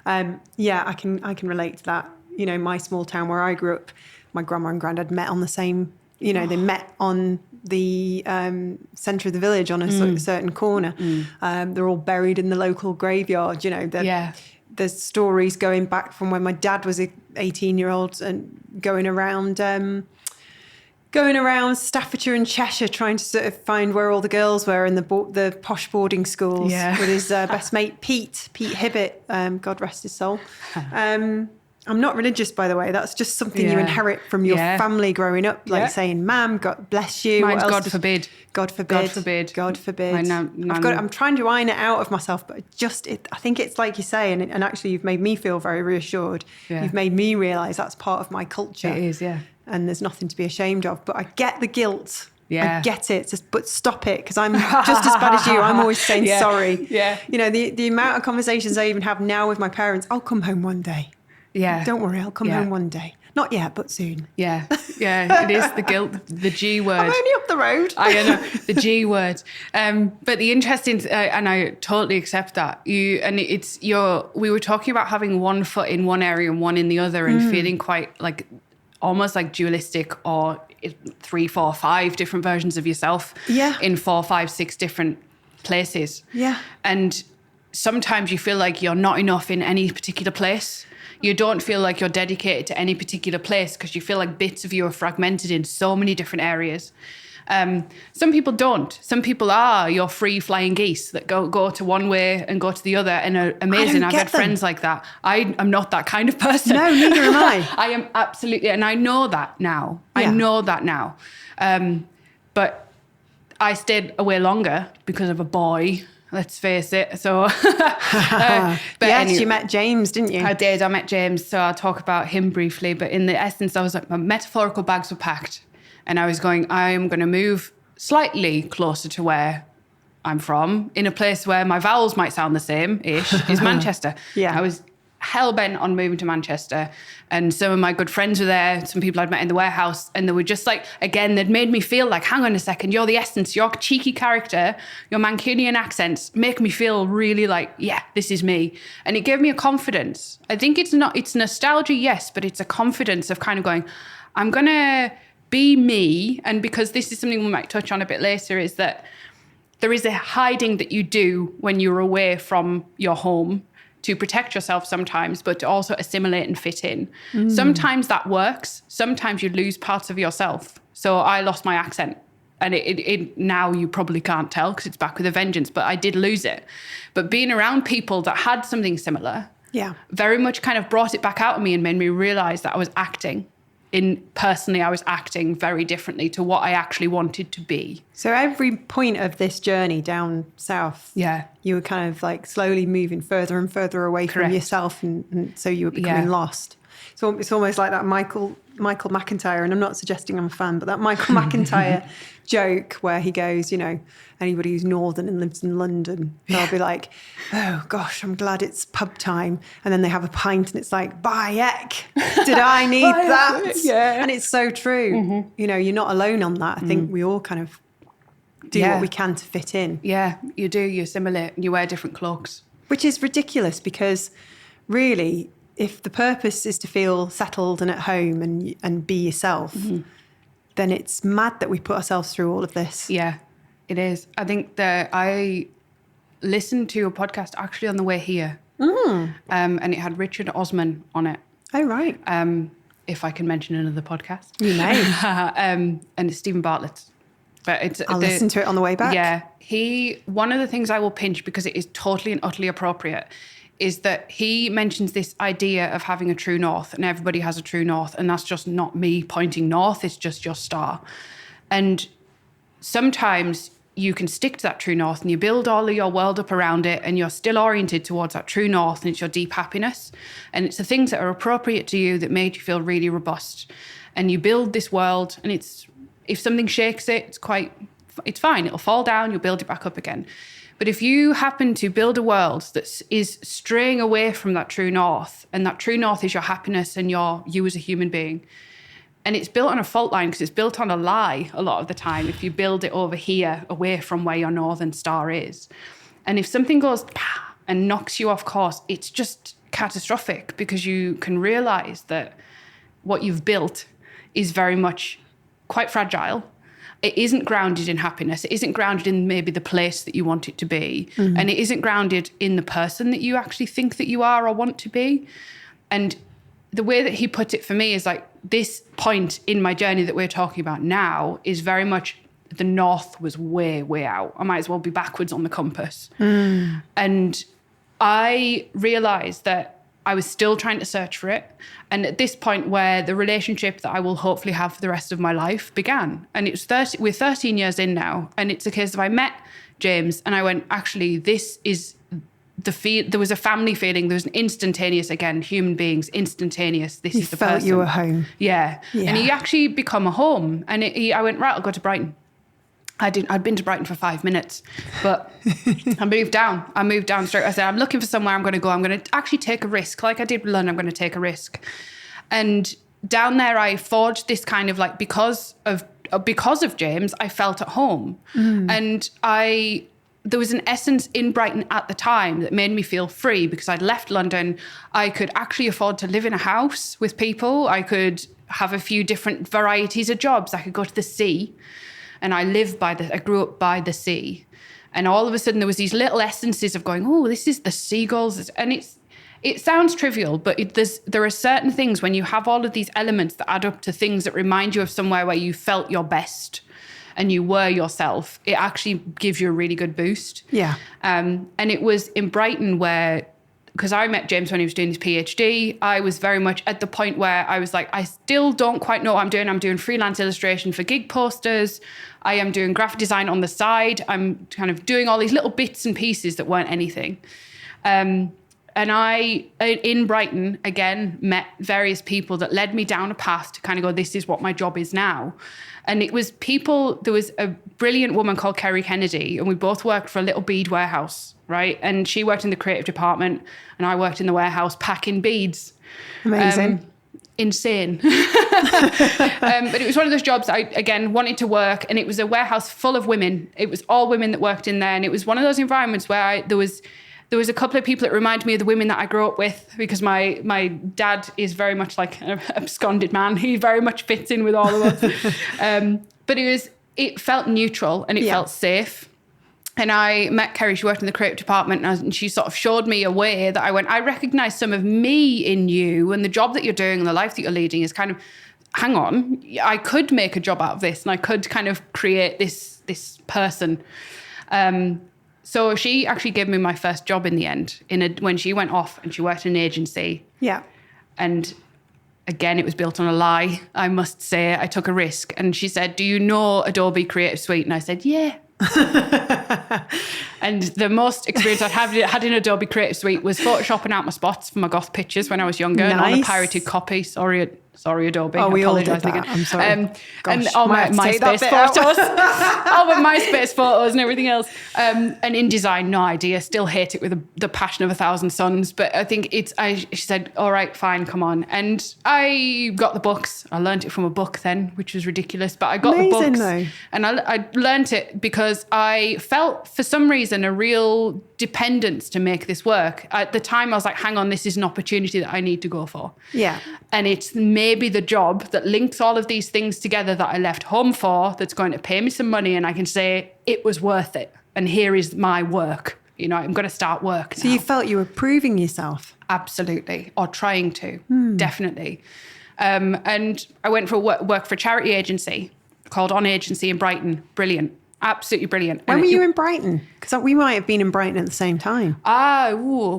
I can relate to that. You know, my small town where I grew up, my grandma and granddad met on the same, they met on the centre of the village on a certain corner. They're all buried in the local graveyard, There's stories going back from when my dad was an 18-year-old and going around Staffordshire and Cheshire trying to sort of find where all the girls were in the posh boarding schools with his best mate, Pete Hibbett, God rest his soul. I'm not religious, by the way. That's just something you inherit from your family growing up, like saying, Ma'am, God bless you. Mine's God forbid. God forbid. God forbid. God forbid. I know, I'm trying to iron it out of myself, but I think it's like you say, and actually you've made me feel very reassured. Yeah. You've made me realise that's part of my culture. It is, yeah. And there's nothing to be ashamed of. But I get the guilt Yeah. I get it, but stop it, because I'm just as bad as you. I'm always saying sorry. Yeah. You know, the amount of conversations I even have now with my parents, I'll come home one day. Yeah. Don't worry, I'll come home one day. Not yet, but soon. Yeah. Yeah. It is the guilt, the G word. I'm only up the road. I know, the G word. But the interesting, and I totally accept that. We were talking about having one foot in one area and one in the other, and feeling quite like, almost like dualistic, or 3, 4, 5 different versions of yourself in 4, 5, 6 different places. Yeah. And sometimes you feel like you're not enough in any particular place. You don't feel like you're dedicated to any particular place because you feel like bits of you are fragmented in so many different areas. Some people don't. Some people are your free flying geese that go to one way and go to the other and are amazing. I've had friends like that. I am not that kind of person. No, neither am I. I am absolutely, and I know that now. Yeah. I know that now. But I stayed away longer because of a boy. Let's face it. So, yes, anyway, you met James, didn't you? I did. I met James. So I'll talk about him briefly. But in the essence, I was like, my metaphorical bags were packed. And I was going, I am going to move slightly closer to where I'm from, in a place where my vowels might sound the same-ish, is Manchester. Yeah. I was hell-bent on moving to Manchester. And some of my good friends were there, some people I'd met in the warehouse, and they were just like, again, they'd made me feel like, hang on a second, you're the essence, your cheeky character, your Mancunian accents make me feel really like, yeah, this is me. And it gave me a confidence. I think it's nostalgia, yes, but it's a confidence of kind of going, I'm going to be me. And because this is something we might touch on a bit later, is that there is a hiding that you do when you're away from your home to protect yourself sometimes, but to also assimilate and fit in. Sometimes that works. Sometimes you lose parts of yourself. So I lost my accent. And it now you probably can't tell because it's back with a vengeance, but I did lose it. But being around people that had something similar very much kind of brought it back out of me and made me realize that I was acting. I was acting very differently to what I actually wanted to be. So every point of this journey down south, you were kind of like slowly moving further and further away from yourself, and so you were becoming lost. So it's almost like that Michael McIntyre, and I'm not suggesting I'm a fan, but that Michael McIntyre joke where he goes, you know, anybody who's northern and lives in London, they'll be like, oh gosh, I'm glad it's pub time. And then they have a pint and it's like, by heck, did I need that? Yeah. And it's so true. Mm-hmm. You know, you're not alone on that. I think we all kind of do what we can to fit in. Yeah, you do. You assimilate and you wear different cloaks. Which is ridiculous because really, if the purpose is to feel settled and at home and be yourself, then it's mad that we put ourselves through all of this. Yeah, it is. I think that I listened to a podcast actually on the way here, and it had Richard Osman on it. Oh, right. If I can mention another podcast. You may. And it's Stephen Bartlett. But I'll listen to it on the way back. Yeah. One of the things I will pinch because it is totally and utterly appropriate is that he mentions this idea of having a true north, and everybody has a true north, and that's just not me pointing north, it's just your star. And sometimes you can stick to that true north and you build all of your world up around it and you're still oriented towards that true north, and it's your deep happiness. And it's the things that are appropriate to you that made you feel really robust. And you build this world, and if something shakes it, it's fine. It'll fall down, you'll build it back up again. But if you happen to build a world that is straying away from that true north, and that true north is your happiness and you as a human being, and it's built on a fault line because it's built on a lie a lot of the time, if you build it over here, away from where your northern star is. And if something goes and knocks you off course, it's just catastrophic because you can realize that what you've built is very much quite fragile. It isn't grounded in happiness. It isn't grounded in maybe the place that you want it to be. Mm-hmm. And it isn't grounded in the person that you actually think that you are or want to be. And the way that he put it for me is like, this point in my journey that we're talking about now is very much the north was way, way out. I might as well be backwards on the compass. Mm. And I realized that I was still trying to search for it. And at this point where the relationship that I will hopefully have for the rest of my life began. And we're 13 years in now. And it's a case of I met James and I went, actually, this is there was a family feeling. There was an instantaneous, again, human beings, instantaneous. This is the person. You felt you were home. Yeah. And he actually become a home. And I went, right, I'll go to Brighton. I'd been to Brighton for 5 minutes, but I moved down straight. I said, I'm looking for somewhere I'm going to go. I'm going to actually take a risk. Like I did with London, I'm going to take a risk. And down there, I forged this kind of like, because of James, I felt at home. And there was an essence in Brighton at the time that made me feel free because I'd left London. I could actually afford to live in a house with people. I could have a few different varieties of jobs. I could go to the sea. And I grew up by the sea. And all of a sudden there was these little essences of going, oh, this is the seagulls. And it sounds trivial, but there are certain things when you have all of these elements that add up to things that remind you of somewhere where you felt your best and you were yourself. It actually gives you a really good boost. Yeah. And it was in Brighton where, because I met James when he was doing his PhD, I was very much at the point where I was like, I still don't quite know what I'm doing. I'm doing freelance illustration for gig posters. I am doing graphic design on the side. I'm kind of doing all these little bits and pieces that weren't anything. And I, in Brighton, again, met various people that led me down a path to kind of go, this is what my job is now. And it was people, there was a brilliant woman called Kerry Kennedy, and we both worked for a little bead warehouse, right? And she worked in the creative department, and I worked in the warehouse packing beads. Amazing. Insane. But it was one of those jobs I, again, wanted to work, and it was a warehouse full of women. It was all women that worked in there, and it was one of those environments where there was a couple of people that reminded me of the women that I grew up with, because my dad is very much like an absconded man. He very much fits in with all of us. But it felt neutral and it felt safe. And I met Kerry, she worked in the creative department, and she sort of showed me a way that I recognize some of me in you, and the job that you're doing and the life that you're leading is kind of, hang on, I could make a job out of this, and I could kind of create this person. So she actually gave me my first job in the end, when she went off and she worked in an agency. Yeah. And again, it was built on a lie, I must say. I took a risk. And she said, do you know Adobe Creative Suite? And I said, yeah. And the most experience I'd had in Adobe Creative Suite was photoshopping out my spots for my goth pictures when I was younger. Nice. And on a pirated copy. Sorry, Adobe. Oh, we all did that. Again. I'm sorry. And all my MySpace photos. All my MySpace photos and everything else. And InDesign, no idea. Still hate it with the passion of 1,000 suns. But I think she said, all right, fine, come on. And I got the books. I learned it from a book then, which was ridiculous. But I got the books. Though. And I learned it because I felt, for some reason, a real dependence to make this work. At the time, I was like, hang on, this is an opportunity that I need to go for. Yeah. And it's maybe the job that links all of these things together that I left home for, that's going to pay me some money, and I can say it was worth it. And here is my work. You know, I'm going to start work now. So you felt you were proving yourself? Absolutely. Or trying to, definitely. And I went for work for a charity agency called On Agency in Brighton. Brilliant. Absolutely brilliant. When were you in Brighton? Because we might have been in Brighton at the same time.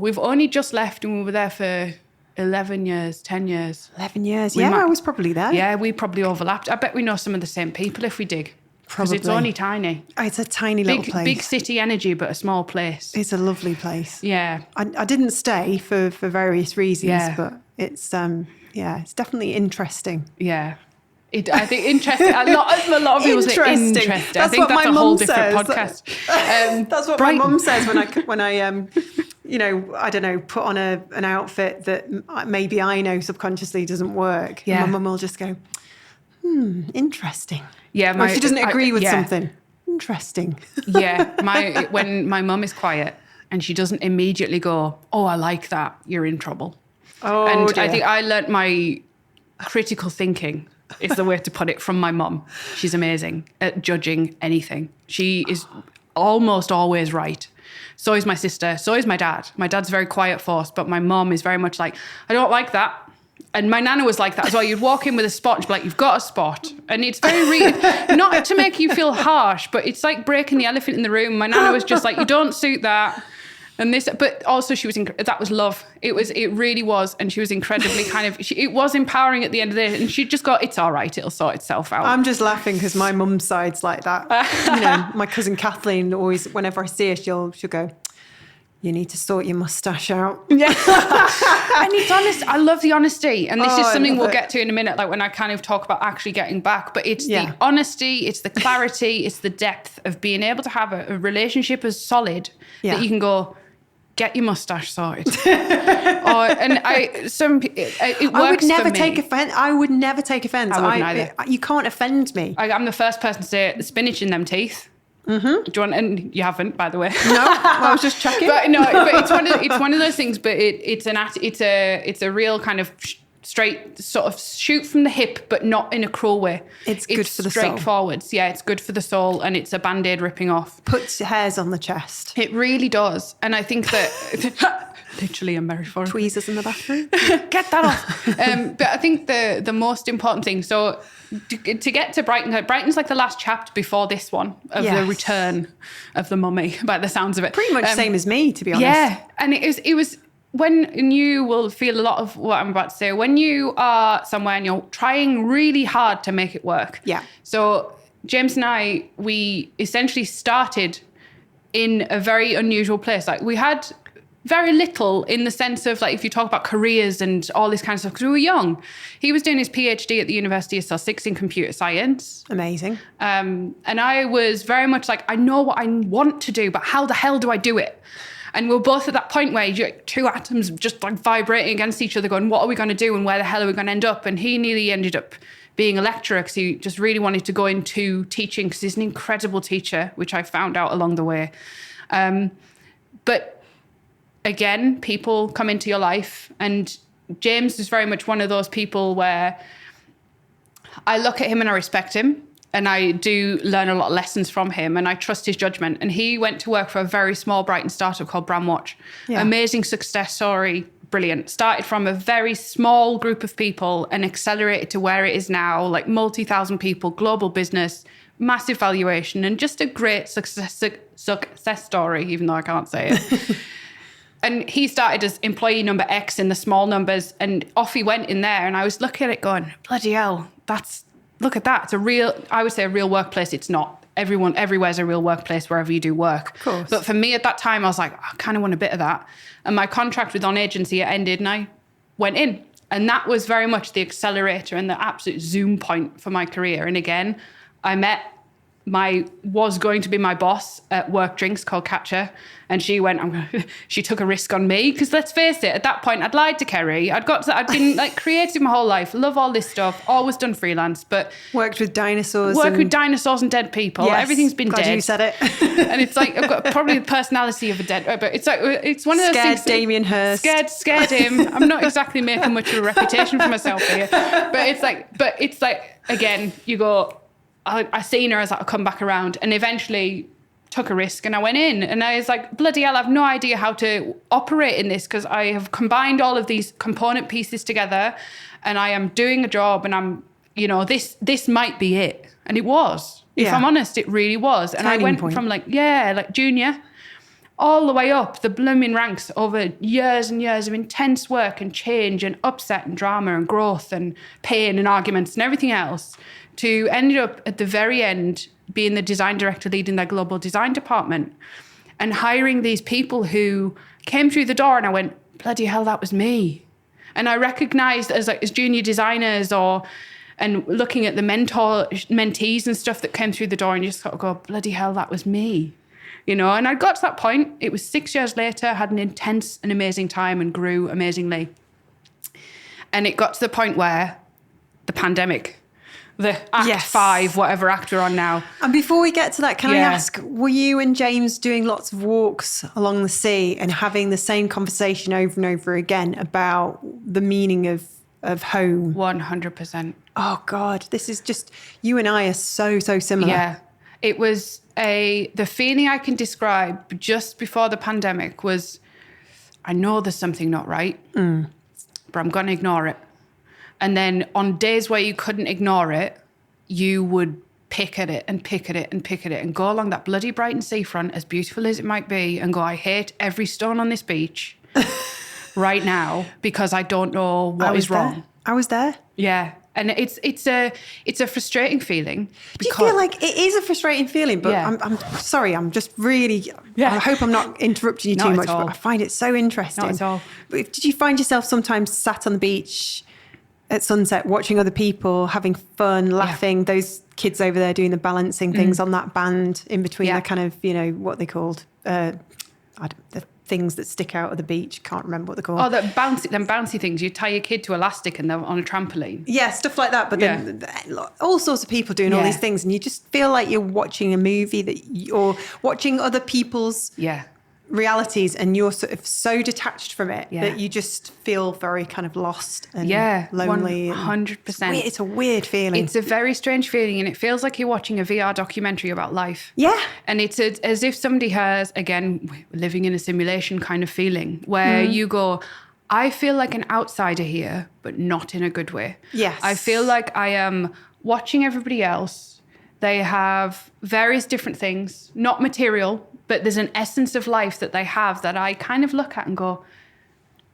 We've only just left, and we were there for 11 years, 10 years. 11 years. I was probably there. Yeah, we probably overlapped. I bet we know some of the same people if we dig. Because it's only tiny. It's a tiny little place. Big city energy, but a small place. It's a lovely place. Yeah. I didn't stay for various reasons, but it's it's definitely interesting. Yeah. I think interesting. A lot of people say interesting. I think that's a whole different podcast. That's what Brighton. My mum says when I I don't know, put on an outfit that maybe I know subconsciously doesn't work. Yeah. And my mum will just go, interesting. Yeah. Or if she doesn't agree with something, interesting. Yeah. When my mum is quiet and she doesn't immediately go, oh, I like that, you're in trouble. Oh, and dear. I think I learnt my critical thinking is the way to put it from my mum. She's amazing at judging anything. She is almost always right. So is my sister. So is my dad. My dad's a very quiet force, but my mum is very much like, I don't like that. And my nana was like that as well. You'd walk in with a spot and be like, you've got a spot. And it's very not to make you feel harsh, but it's like breaking the elephant in the room. My nana was just like, you don't suit that. And this, but also that was love. It really was. And she was incredibly it was empowering at the end of the day. And she'd just go, it's all right, it'll sort itself out. I'm just laughing because my mum's side's like that. My cousin Kathleen always, whenever I see her, she'll go, You need to sort your moustache out. Yeah. And it's honest. I love the honesty. And this is something we'll get to in a minute, like when I kind of talk about actually getting back. But it's the honesty, it's the clarity, it's the depth of being able to have a relationship as solid that you can go, get your mustache sorted. It works. I would never for me. take offense. I would never take offense. I wouldn't either. You can't offend me. I'm the first person to say spinach in them teeth. Mm-hmm. Do you want? And you haven't, by the way. No, I was just checking. But it's one of those things. But it's a real kind of straight sort of shoot from the hip, but not in a cruel way. It's good for the soul. Straightforwards. Yeah, it's good for the soul, and it's a Band-Aid ripping off. Puts hairs on the chest. It really does, and I think that. Literally, I'm very for tweezers in the bathroom. Get that off. But I think the most important thing. So to get to Brighton, Brighton's like the last chapter before this one of the return of the mummy. By the sounds of it, pretty much same as me, to be honest. Yeah, and it was when, and you will feel a lot of what I'm about to say. When you are somewhere and you're trying really hard to make it work. Yeah. So James and I, we essentially started in a very unusual place. Like we had very little in the sense of, like, if you talk about careers and all this kind of stuff, because we were young. He was doing his PhD at the University of Sussex in computer science. Amazing. And I was very much like, I know what I want to do, but how the hell do I do it? And we're both at that point where you're two atoms just like vibrating against each other going, what are we going to do and where the hell are we going to end up? And he nearly ended up being a lecturer because he just really wanted to go into teaching because he's an incredible teacher, which I found out along the way. But again, people come into your life, and James is very much one of those people where I look at him and I respect him, and I do learn a lot of lessons from him, and I trust his judgment. And he went to work for a very small Brighton startup called Bramwatch. Yeah. Amazing success story, brilliant. Started from a very small group of people and accelerated to where it is now, like multi-thousand people, global business, massive valuation, and just a great success story, even though I can't say it. And he started as employee number X in the small numbers, and off he went in there. And I was looking at it going, bloody hell, look at that. It's I would say a real workplace. It's not. Everywhere's a real workplace wherever you do work. Of course. But for me at that time, I was like, I kind of want a bit of that. And my contract with On Agency ended and I went in. And that was very much the accelerator and the absolute zoom point for my career. And again, I met was going to be my boss at Work Drinks called Catcher, and she she took a risk on me because, let's face it, at that point I'd lied to Kerry. I'd been like creative my whole life, love all this stuff, always done freelance, but worked with dinosaurs and dead people. Yes, everything's been glad dead. You said it. And it's like I've got probably the personality of a dead, but it's like it's one of those scared things. Damien Hirst. Scared him. I'm not exactly making much of a reputation for myself here, but it's like again, you go. I seen her as I'll come back around, and eventually took a risk and I went in, and I was like, bloody hell, I have no idea how to operate in this because I have combined all of these component pieces together and I am doing a job, and I'm, this might be it. And it was, if I'm honest, it really was. And I went from like junior all the way up the blooming ranks over years and years of intense work and change and upset and drama and growth and pain and arguments and everything else, to ended up at the very end being the design director leading their global design department and hiring these people who came through the door, and I went, bloody hell, that was me. And I recognized as junior designers and looking at the mentees and stuff that came through the door, and you just sort of go, bloody hell, that was me. And I got to that point. It was 6 years later, had an intense and amazing time and grew amazingly. And it got to the point where the pandemic, the Act 5, whatever act we're on now. And before we get to that, can I ask, were you and James doing lots of walks along the sea and having the same conversation over and over again about the meaning of home? 100%. Oh, God, this is just, you and I are so similar. Yeah. It was the feeling I can describe just before the pandemic was, I know there's something not right, but I'm going to ignore it. And then on days where you couldn't ignore it, you would pick at it and pick at it and pick at it and go along that bloody Brighton seafront, as beautiful as it might be, and go, I hate every stone on this beach right now because I don't know what is wrong. I was there. Yeah. And it's a frustrating feeling. Do you feel like it is a frustrating feeling? But Yeah. I'm sorry, I'm just really, Yeah. I hope I'm not interrupting you Not too at much, all. but I find it so interesting. Not at all. But did you find yourself sometimes sat on the beach at sunset, watching other people, having fun, laughing, those kids over there doing the balancing things on that band in between the kind of, what they called, the things that stick out of the beach. Can't remember what they're called. Oh, them bouncy things. You tie your kid to elastic and they're on a trampoline. Yeah, stuff like that. But then all sorts of people doing all these things, and you just feel like you're watching a movie or watching other people's realities, and you're sort of so detached from it that you just feel very kind of lost and lonely. 100%. It's a weird feeling. It's a very strange feeling, and it feels like you're watching a VR documentary about life. Yeah. And it's as if somebody has, again, living in a simulation kind of feeling, where you go, I feel like an outsider here, but not in a good way. Yes. I feel like I am watching everybody else. They have various different things, not material, but there's an essence of life that they have that I kind of look at and go,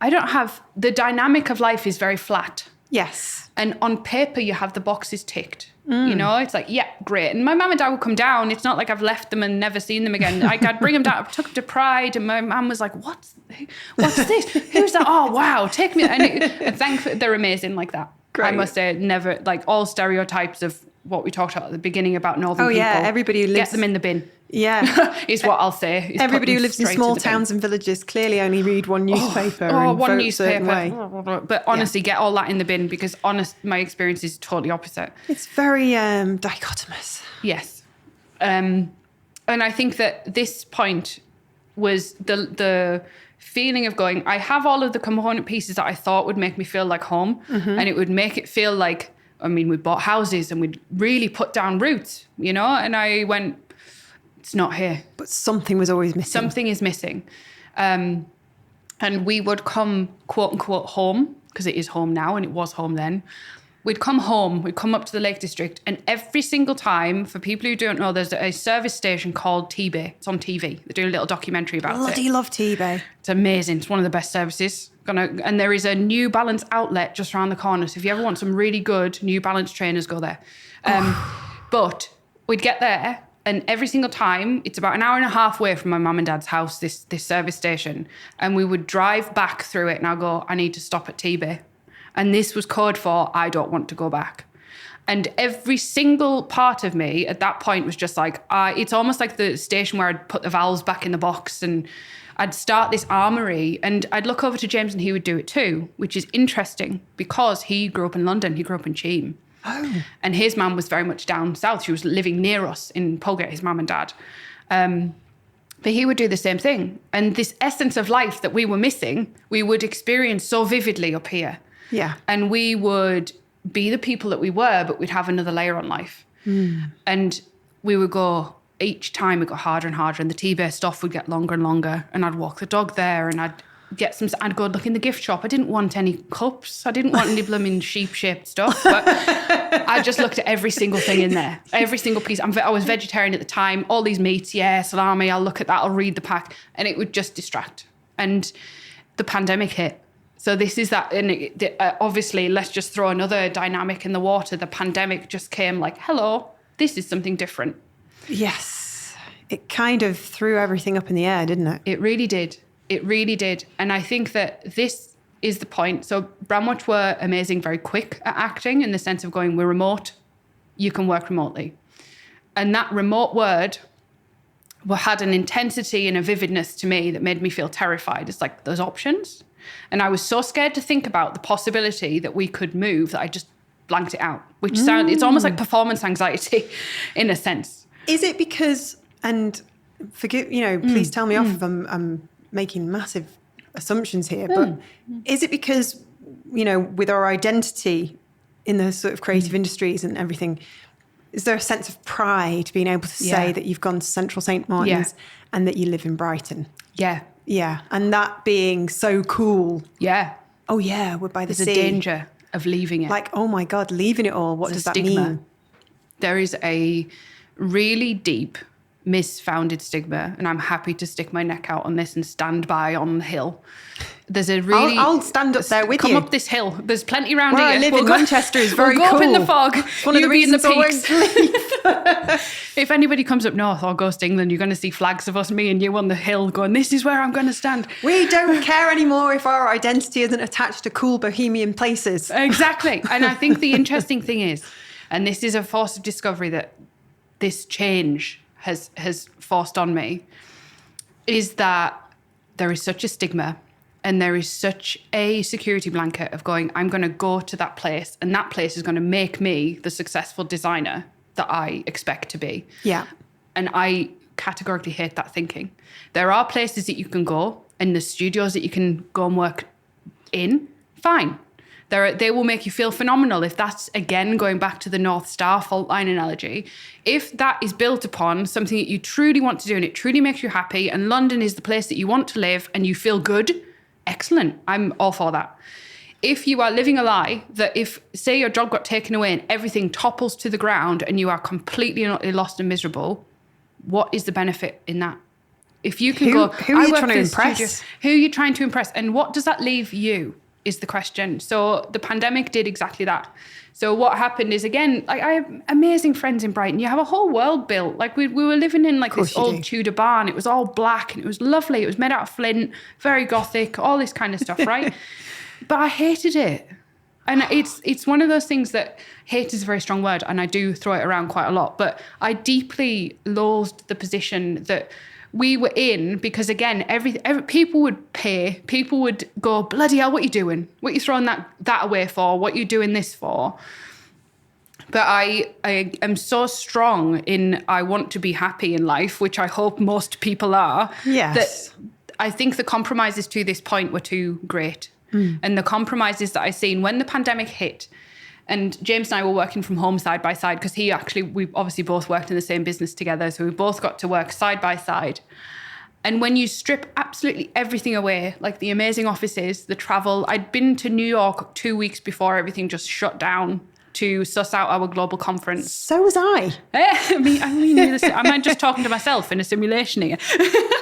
I don't have, the dynamic of life is very flat. Yes. And on paper, you have the boxes ticked. It's like, yeah, great. And my mum and dad would come down. It's not like I've left them and never seen them again. I'd bring them down. I took them to Pride, and my mum was like, what's this? Who's that? Oh, wow, take me. And thankfully, they're amazing like that. Great. I must say, never, like all stereotypes of what we talked about at the beginning about northern people. Oh, yeah, everybody who lives... Get them in the bin. Yeah. Is what I'll say. Everybody who lives in small towns and villages clearly only read one newspaper and one vote newspaper. a certain way. But honestly, get all that in the bin, because my experience is totally opposite. It's very dichotomous. Yes. And I think that this point was the feeling of going, I have all of the component pieces that I thought would make me feel like home, and it would make it feel like, we bought houses and we'd really put down roots, and I went, it's not here. But something was always missing. Something is missing. And we would come, quote unquote, home, because it is home now and it was home then. We'd come home, we'd come up to the Lake District, and every single time, for people who don't know, there's a service station called T-Bay. It's on TV. They're doing a little documentary about it. Bloody love T-Bay. It's amazing. It's one of the best services. And there is a New Balance outlet just around the corner. So if you ever want some really good New Balance trainers, go there. But we'd get there, and every single time, it's about an hour and a half away from my mum and dad's house, this service station. And we would drive back through it, and I'll go, I need to stop at T-Bay. And this was code for, I don't want to go back. And every single part of me at that point was just like, it's almost like the station where I'd put the valves back in the box, and I'd start this armory, and I'd look over to James and he would do it too, which is interesting because he grew up in London. He grew up in Cheam. Oh. And his mum was very much down south. She was living near us in Polgate, his mum and dad. But he would do the same thing. And this essence of life that we were missing, we would experience so vividly up here. Yeah. And we would be the people that we were, but we'd have another layer on life. And we would go, each time it got harder and harder, and the T-Bay stuff would get longer and longer. And I'd walk the dog there, and I'd go look in the gift shop. I didn't want any cups. I didn't want any blooming sheep-shaped stuff. But I just looked at every single thing in there, every single piece. I was vegetarian at the time. All these meats, salami, I'll look at that, I'll read the pack. And it would just distract. And the pandemic hit. So this is that, and obviously, let's just throw another dynamic in the water. The pandemic just came like, hello, this is something different. Yes. It kind of threw everything up in the air, didn't it? It really did. It really did. And I think that this is the point. So Brandwatch were amazing, very quick at acting, in the sense of going, we're remote, you can work remotely. And that remote word had an intensity and a vividness to me that made me feel terrified. It's like, those options. And I was so scared to think about the possibility that we could move that I just blanked it out, which it's almost like performance anxiety in a sense. Is it because, and forgive, please tell me off if I'm making massive assumptions here, but is it because, with our identity in the sort of creative industries and everything, is there a sense of pride being able to say that you've gone to Central St. Martin's and that you live in Brighton? Yeah. Yeah. And that being so cool. Yeah. Oh, yeah, we're by the sea. There's a danger of leaving it. Like, oh my God, leaving it all. What does that mean? There is a really deep misfounded stigma, and I'm happy to stick my neck out on this and stand by on the hill. There's a really... I'll stand up there with you. Come up this hill. There's plenty around Where here. I live in Manchester is very we'll go cool. up in the fog. It's one of the You be in the reasons I won't peaks. leave. If anybody comes up north or goes to England, you're going to see flags of us, me and you on the hill going, this is where I'm going to stand. We don't care anymore if our identity isn't attached to cool bohemian places. Exactly. And I think the interesting thing is, and this is a force of discovery that this change has forced on me, is that there is such a stigma and there is such a security blanket of going, I'm going to go to that place and that place is going to make me the successful designer that I expect to be. Yeah. And I categorically hate that thinking. There are places that you can go and the studios that you can go and work in, fine. They will make you feel phenomenal. If that's, again, going back to the North Star fault line analogy, if that is built upon something that you truly want to do and it truly makes you happy and London is the place that you want to live and you feel good, excellent. I'm all for that. If you are living a lie that if, say, your job got taken away and everything topples to the ground and you are completely and utterly lost and miserable, what is the benefit in that? If you can who are you trying to impress? Who are you trying to impress? And what does that leave you is the question. So the pandemic did exactly that. So what happened is, again, like I have amazing friends in Brighton. You have a whole world built. Like we were living in like this old Tudor barn. It was all black and it was lovely. It was made out of flint, very gothic, all this kind of stuff, right? But I hated it. And it's one of those things that hate is a very strong word and I do throw it around quite a lot. But I deeply loathed the position that we were in because, again, every people would pay. People would go, bloody hell, what are you doing? What are you throwing that away for? What are you doing this for? But I am so strong in I want to be happy in life, which I hope most people are. Yes. That I think the compromises to this point were too great. And the compromises that I seen when the pandemic hit, and James and I were working from home side by side because we obviously both worked in the same business together. So we both got to work side by side. And when you strip absolutely everything away, like the amazing offices, the travel, I'd been to New York 2 weeks before everything just shut down to suss out our global conference. So was I. I mean, am I just talking to myself in a simulation here?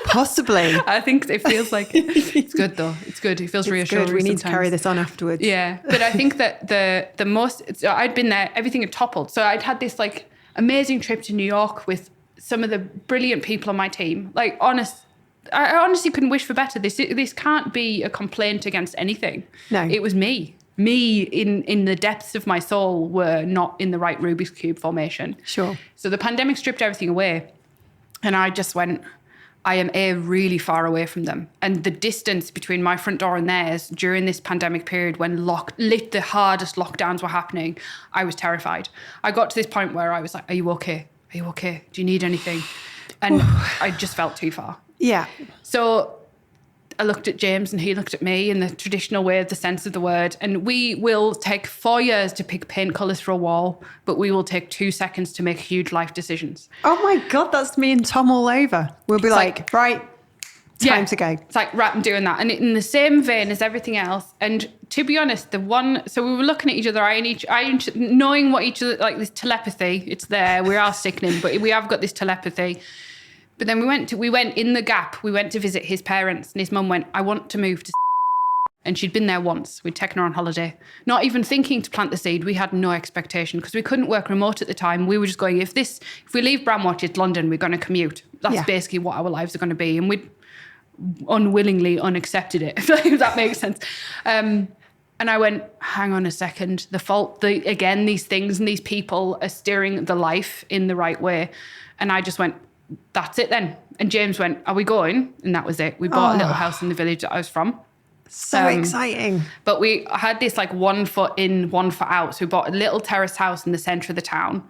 Possibly. I think it feels like it's good though. It's good. It feels reassuring. Good. We need sometimes. to carry this on afterwards. Yeah, but I think that the most I'd been there, everything had toppled. So I'd had this like amazing trip to New York with some of the brilliant people on my team. Like I honestly couldn't wish for better. This can't be a complaint against anything. No, it was me. Me in the depths of my soul were not in the right Rubik's Cube formation. Sure. So the pandemic stripped everything away. And I just went, I am really far away from them. And the distance between my front door and theirs during this pandemic period when the hardest lockdowns were happening, I was terrified. I got to this point where I was like, are you okay? Are you okay? Do you need anything? And I just felt too far. Yeah. So I looked at James and he looked at me in the traditional way of the sense of the word. And we will take 4 years to pick paint colours for a wall, but we will take 2 seconds to make huge life decisions. Oh my God, that's me and Tom all over. We'll be like, right, time to go. It's like, right, I'm doing that. And in the same vein as everything else. And to be honest, so we were looking at each other, knowing what each other, like this telepathy, it's there. We are sickening, but we have got this telepathy. But then we went in the gap. We went to visit his parents and his mum went, I want to move to and she'd been there once. We'd taken her on holiday, not even thinking to plant the seed. We had no expectation because we couldn't work remote at the time. We were just going, if we leave Bramwatch, it's London, we're going to commute. That's basically what our lives are going to be. And we'd unwillingly unaccepted it, if that makes sense. And I went, hang on a second. Again, these things and these people are steering the life in the right way. And I just went, that's it then. And James went, are we going? And that was it. We bought a little house in the village that I was from. So exciting. But we had this like 1 foot in, 1 foot out. So we bought a little terrace house in the centre of the town.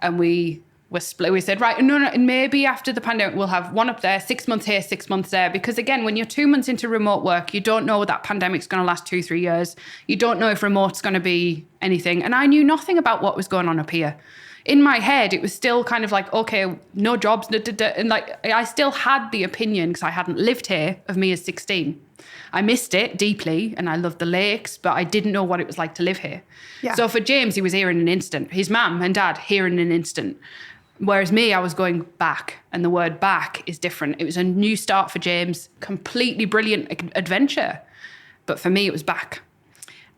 And we were split. We said, right, no, maybe after the pandemic, we'll have one up there, 6 months here, 6 months there. Because again, when you're 2 months into remote work, you don't know that pandemic's going to last 2-3 years. You don't know if remote's going to be anything. And I knew nothing about what was going on up here. In my head, it was still kind of like, okay, no jobs. And like, I still had the opinion, because I hadn't lived here, of me as 16. I missed it deeply and I loved the lakes, but I didn't know what it was like to live here. Yeah. So for James, he was here in an instant. His mum and dad here in an instant. Whereas me, I was going back, and the word back is different. It was a new start for James, completely brilliant adventure. But for me, it was back.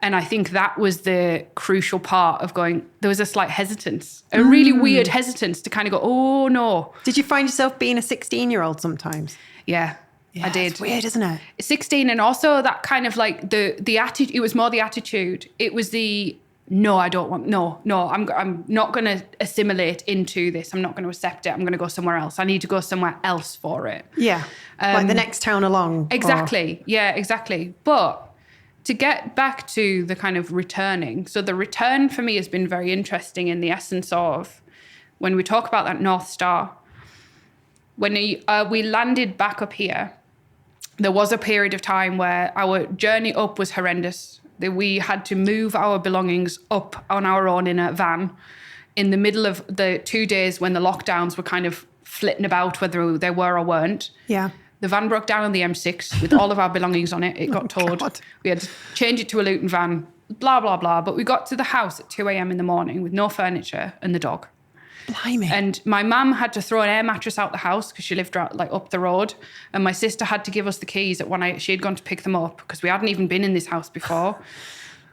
And I think that was the crucial part of going, there was a slight hesitance, a really weird hesitance to kind of go, oh no. Did you find yourself being a 16-year-old sometimes? Yeah, I did. It's weird, isn't it? 16, and also that kind of like the attitude, it was more the attitude. It was the, no, I don't want, no, I'm not going to assimilate into this. I'm not going to accept it. I'm going to go somewhere else. I need to go somewhere else for it. Yeah, like the next town along. Exactly. Yeah, exactly. But to get back to the kind of returning, so the return for me has been very interesting in the essence of when we talk about that North Star, when we landed back up here, there was a period of time where our journey up was horrendous. That we had to move our belongings up on our own in a van in the middle of the 2 days when the lockdowns were kind of flitting about, whether they were or weren't. Yeah. The van broke down on the M6 with all of our belongings on it. It got towed. God. We had to change it to a Luton van, blah, blah, blah. But we got to the house at 2 a.m. in the morning with no furniture and the dog. Blimey. And my mum had to throw an air mattress out the house because she lived like up the road. And my sister had to give us the keys at 1 a.m. She had gone to pick them up because we hadn't even been in this house before.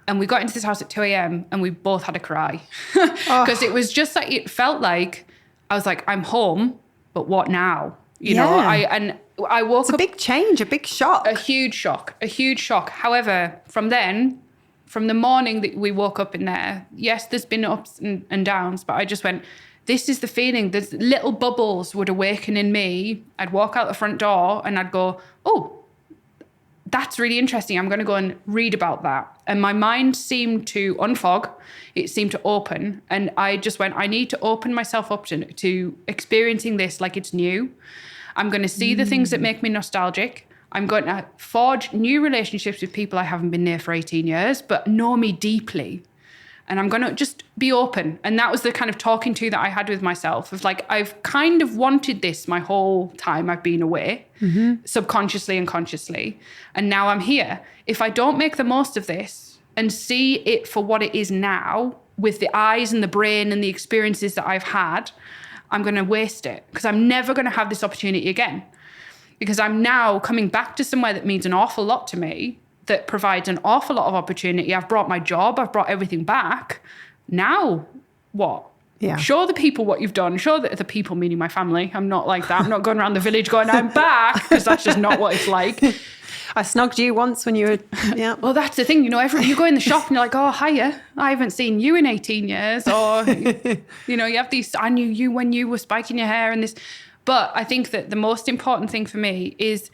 And we got into this house at 2 a.m. and we both had a cry. Because it was just like, it felt like, I was like, I'm home, but what now? You know, I woke up. It's a big change, a big shock. A huge shock. However, from the morning that we woke up in there, yes, there's been ups and downs, but I just went, this is the feeling. There's little bubbles would awaken in me. I'd walk out the front door and I'd go, oh, that's really interesting. I'm going to go and read about that. And my mind seemed to unfog. It seemed to open. And I just went, I need to open myself up to experiencing this like it's new. I'm going to see the things that make me nostalgic. I'm going to forge new relationships with people I haven't been near for 18 years, but know me deeply. And I'm going to just be open. And that was the kind of talking to that I had with myself of like, I've kind of wanted this my whole time I've been away, subconsciously and consciously. And now I'm here. If I don't make the most of this and see it for what it is now with the eyes and the brain and the experiences that I've had, I'm going to waste it because I'm never going to have this opportunity again. Because I'm now coming back to somewhere that means an awful lot to me, that provides an awful lot of opportunity. I've brought my job, I've brought everything back. Now, what? Yeah. Show the people what you've done. Show the people, meaning my family. I'm not like that. I'm not going around the village going, I'm back, because that's just not what it's like. I snogged you once when you were, yeah. Well, that's the thing, you know, you go in the shop and you're like, oh, hiya, I haven't seen you in 18 years. Or, you know, you have these, I knew you when you were spiking your hair and this. But I think that the most important thing for me is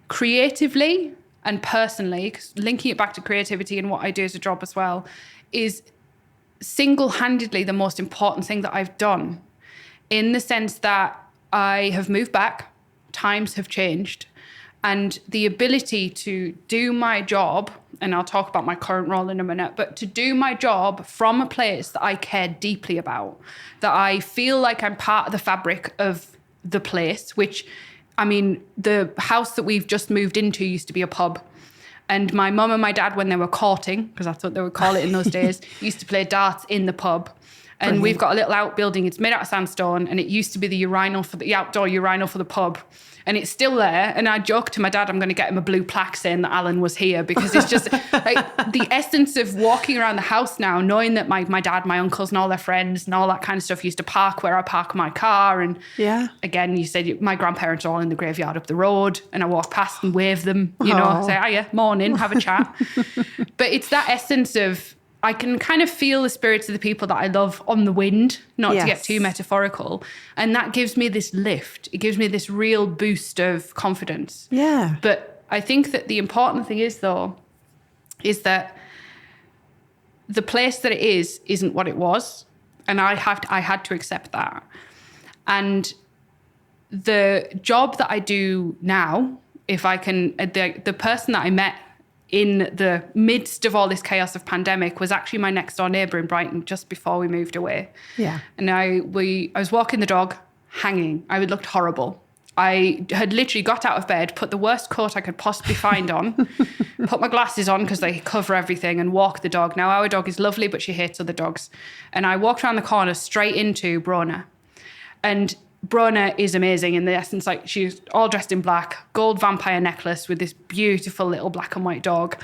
creatively and personally, 'cause linking it back to creativity and what I do as a job as well, is single-handedly the most important thing that I've done, in the sense that I have moved back, times have changed, and the ability to do my job, and I'll talk about my current role in a minute, but to do my job from a place that I care deeply about, that I feel like I'm part of the fabric of the place, which, I mean, the house that we've just moved into used to be a pub. And my mum and my dad, when they were courting, because that's what they would call it in those days, used to play darts in the pub. And Brilliant. We've got a little outbuilding. It's made out of sandstone, and it used to be the outdoor urinal for the pub. And it's still there. And I joke to my dad, I'm going to get him a blue plaque saying that Alan was here, because it's just like the essence of walking around the house now, knowing that my dad, my uncles and all their friends and all that kind of stuff used to park where I park my car. And again, you said my grandparents are all in the graveyard up the road, and I walk past and wave them, you know, say, hiya, morning, have a chat. But it's that essence of, I can kind of feel the spirits of the people that I love on the wind, not to get too metaphorical. And that gives me this lift. It gives me this real boost of confidence. Yeah. But I think that the important thing is, though, is that the place that it is isn't what it was. And I had to accept that. And the job that I do now, if I can, the person that I met in the midst of all this chaos of pandemic was actually my next door neighbour in Brighton just before we moved away. Yeah. And I was walking the dog, hanging. I looked horrible. I had literally got out of bed, put the worst coat I could possibly find on, put my glasses on because they cover everything, and walked the dog. Now, our dog is lovely, but she hates other dogs. And I walked around the corner straight into Brona. And Brona is amazing in the essence, like she's all dressed in black, gold vampire necklace with this beautiful little black and white dog.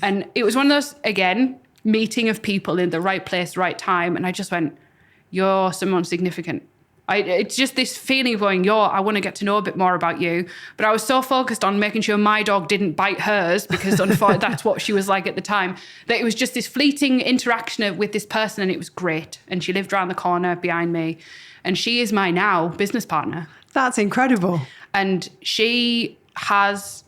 And it was one of those, again, meeting of people in the right place, right time. And I just went, you're someone significant. It's just this feeling of going, I want to get to know a bit more about you. But I was so focused on making sure my dog didn't bite hers, because unfortunately that's what she was like at the time, that it was just this fleeting interaction with this person, and it was great. And she lived around the corner behind me. And she is my now business partner. That's incredible. And she runs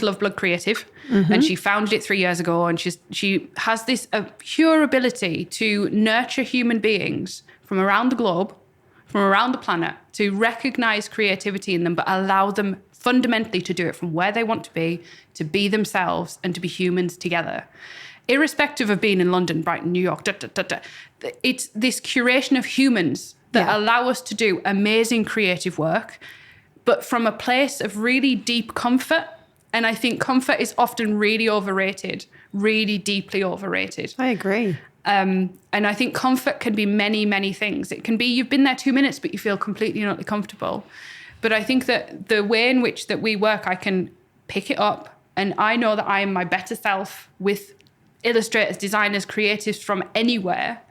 Love Blood Creative, and she founded it 3 years ago. And she has this pure ability to nurture human beings from around the globe, from around the planet, to recognize creativity in them, but allow them fundamentally to do it from where they want to be themselves, and to be humans together. Irrespective of being in London, Brighton, New York, it's this curation of humans that allow us to do amazing creative work, but from a place of really deep comfort. And I think comfort is often really overrated, really deeply overrated. I agree. And I think comfort can be many, many things. It can be you've been there 2 minutes, but you feel completely not comfortable. But I think that the way in which that we work, I can pick it up, and I know that I am my better self with illustrators, designers, creatives from anywhere,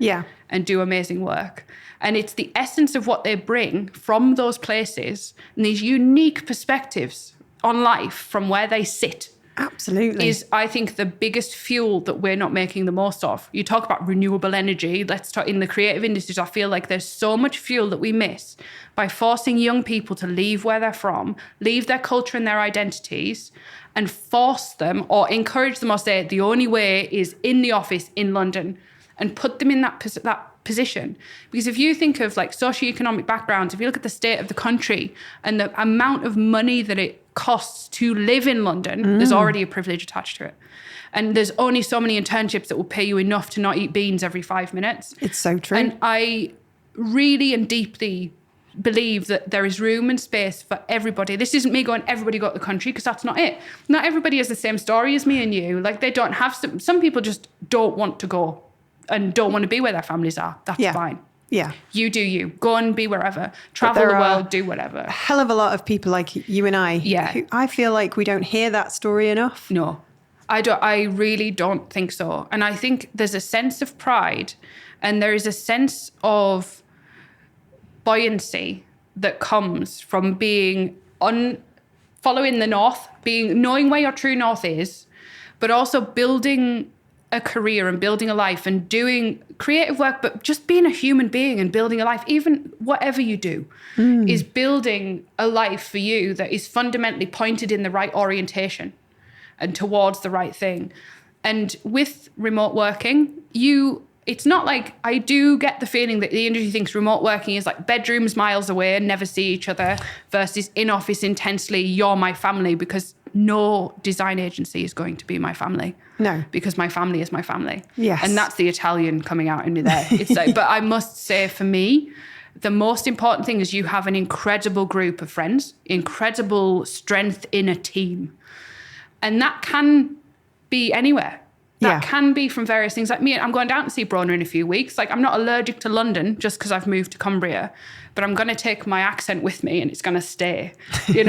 and do amazing work. And it's the essence of what they bring from those places, and these unique perspectives on life from where they sit. Absolutely. Is, I think, the biggest fuel that we're not making the most of. You talk about renewable energy. Let's talk in the creative industries. I feel like there's so much fuel that we miss by forcing young people to leave where they're from, leave their culture and their identities, and force them or encourage them or say the only way is in the office in London, and put them in that position. Because if you think of like socioeconomic backgrounds, if you look at the state of the country and the amount of money that it costs to live in London, there's already a privilege attached to it. And there's only so many internships that will pay you enough to not eat beans every 5 minutes. It's so true. And I really and deeply believe that there is room and space for everybody. This isn't me going, everybody go to the country, because that's not it. Not everybody has the same story as me and you. Like they don't have, some people just don't want to go and don't want to be where their families are. That's fine. Yeah. You do you. Go and be wherever. Travel the world, do whatever. A hell of a lot of people like you and I. Yeah. Who I feel like we don't hear that story enough. No, I really don't think so. And I think there's a sense of pride, and there is a sense of buoyancy that comes from being following the north, knowing where your true north is, but also building a career and building a life and doing creative work, but just being a human being and building a life, even whatever you do, is building a life for you that is fundamentally pointed in the right orientation and towards the right thing. And with remote working, it's not like, I do get the feeling that the industry thinks remote working is like bedrooms miles away and never see each other versus in office intensely, you're my family, because no design agency is going to be my family. No. Because my family is my family. Yes. And that's the Italian coming out in me there. It's like, but I must say for me, the most important thing is you have an incredible group of friends, incredible strength in a team. And that can be anywhere. That can be from various things. Like me, I'm going down to see Brona in a few weeks. Like I'm not allergic to London just because I've moved to Cumbria, but I'm going to take my accent with me and it's going to stay, and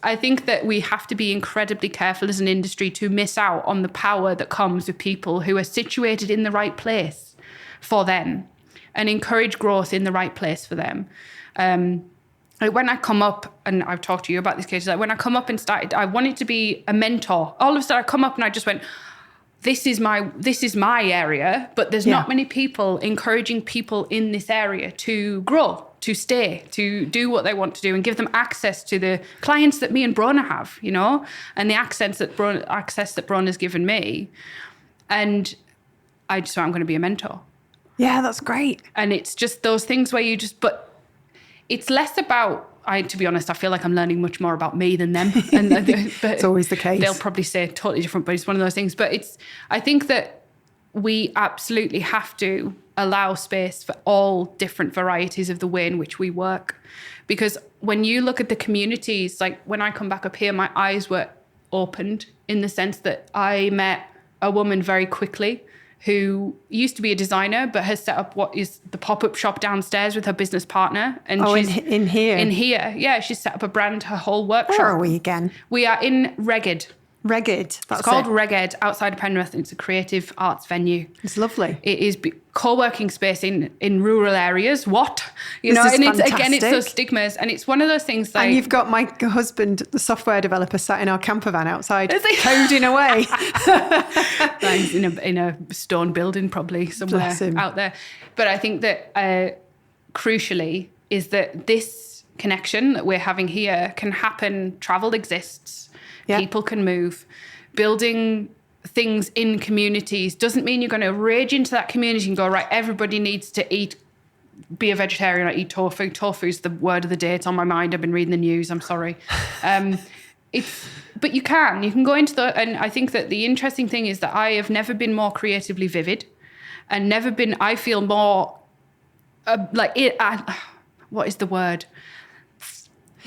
I think that we have to be incredibly careful as an industry to miss out on the power that comes with people who are situated in the right place for them and encourage growth in the right place for them. Like when I come up, and I've talked to you about this case, like when I come up and started, I wanted to be a mentor. All of a sudden I come up and I just went, this is my area, but there's not many people encouraging people in this area to grow, to stay, to do what they want to do, and give them access to the clients that me and Brona have, and the access that Brona's given me. And I just thought, I'm going to be a mentor. Yeah, that's great. And it's just those things where but it's less about, to be honest, I feel like I'm learning much more about me than them. And but it's always the case. They'll probably say totally different, but it's one of those things. But I think that we absolutely have to allow space for all different varieties of the way in which we work. Because when you look at the communities, like when I come back up here, my eyes were opened in the sense that I met a woman very quickly who used to be a designer but has set up what is the pop-up shop downstairs with her business partner. And she's in here? In here, yeah. She's set up a brand, her whole workshop. Where are we again? We are in Reged. Reged. It's called Reged, outside of Penrith. It's a creative arts venue. It's lovely. It is co-working space in rural areas. What? This is and fantastic. it's those stigmas. And it's one of those things like... And you've got my husband, the software developer, sat in our camper van outside, coding away. He's in a stone building probably somewhere out there. But I think that crucially is that this connection that we're having here can happen. Travel exists. Yeah. People can move. Building things in communities doesn't mean you're going to rage into that community and go, right, everybody needs to be a vegetarian or eat tofu. Tofu's the word of the day. It's on my mind. I've been reading the news. I'm sorry. But you can go into and I think that the interesting thing is that I have never been more creatively vivid and I feel more what is the word?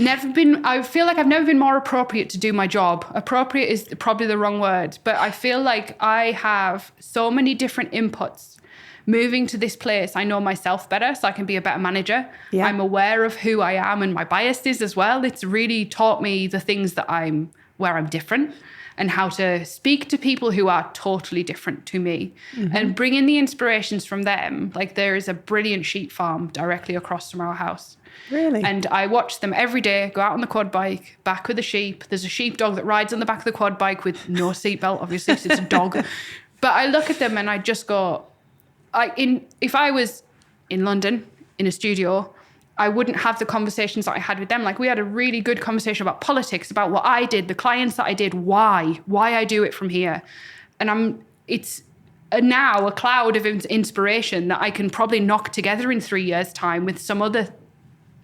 I feel like I've never been more appropriate to do my job. Appropriate is probably the wrong word, but I feel like I have so many different inputs. Moving to this place, I know myself better, so I can be a better manager. Yeah. I'm aware of who I am and my biases as well. It's really taught me the things that where I'm different and how to speak to people who are totally different to me and bring in the inspirations from them. Like there is a brilliant sheep farm directly across from our house. Really? And I watch them every day, go out on the quad bike, back with a sheep. There's a sheepdog that rides on the back of the quad bike with no seatbelt, obviously, because it's a dog. But I look at them and I just go, if I was in London, in a studio, I wouldn't have the conversations that I had with them. Like we had a really good conversation about politics, about what I did, the clients that I did, why I do it from here. And it's now a cloud of inspiration that I can probably knock together in 3 years' time with some other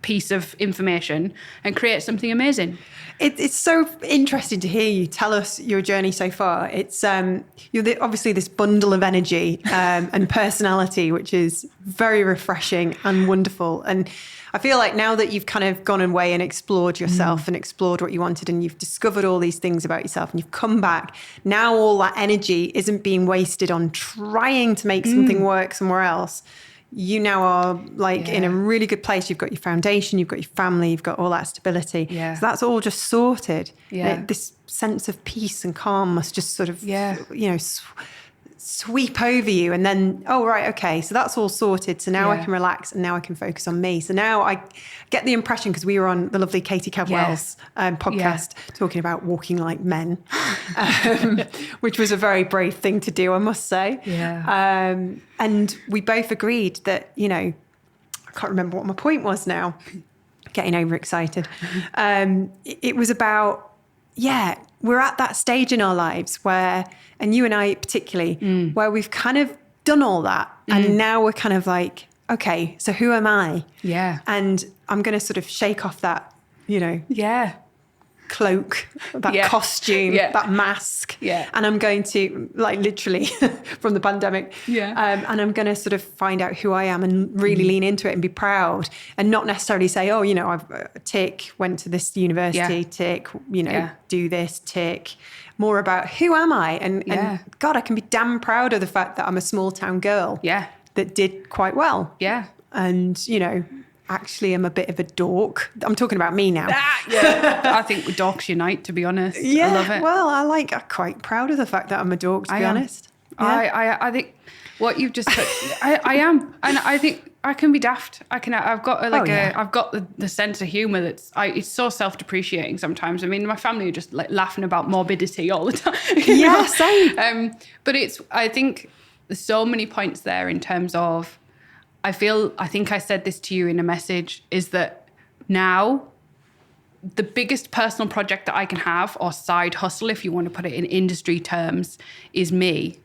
piece of information and create something amazing. It's so interesting to hear you tell us your journey so far. It's you're obviously this bundle of energy and personality, which is very refreshing and wonderful. And I feel like now that you've kind of gone away and explored yourself and explored what you wanted and you've discovered all these things about yourself and you've come back, now all that energy isn't being wasted on trying to make something work somewhere else. You now are in a really good place. You've got your foundation, you've got your family, you've got all that stability. Yeah. So that's all just sorted. Yeah. This sense of peace and calm must just sort of, sweep over you. And then, oh, right, okay, so that's all sorted. So now I can relax and now I can focus on me. So now I get the impression, because we were on the lovely Katie Cadwell's podcast talking about walking like men, which was a very brave thing to do, I must say. Yeah. And we both agreed that, I can't remember what my point was now, getting overexcited. It was about, we're at that stage in our lives where, and you and I particularly, where we've kind of done all that. And now we're kind of like, okay, so who am I? Yeah. And I'm going to sort of shake off that, cloak, that costume, that mask. Yeah. And I'm going to, literally from the pandemic. Yeah. And I'm going to sort of find out who I am and really lean into it and be proud and not necessarily say, oh, I've went to this university, do this, more about who am I? And God, I can be damn proud of the fact that I'm a small town girl. Yeah. That did quite well. Yeah. And, actually I'm a bit of a dork. I'm talking about me now. I think dorks unite, to be honest. Yeah. I love it. Well, I'm quite proud of the fact that I'm a dork, to be honest. Yeah. I think what you've just said, I am. And I think I can be daft. I've got I've got the sense of humor it's so self-depreciating sometimes. I mean, my family are just laughing about morbidity all the time. Yeah, same. But I think there's so many points there in terms of, I think I said this to you in a message, is that now the biggest personal project that I can have, or side hustle, if you want to put it in industry terms, is me.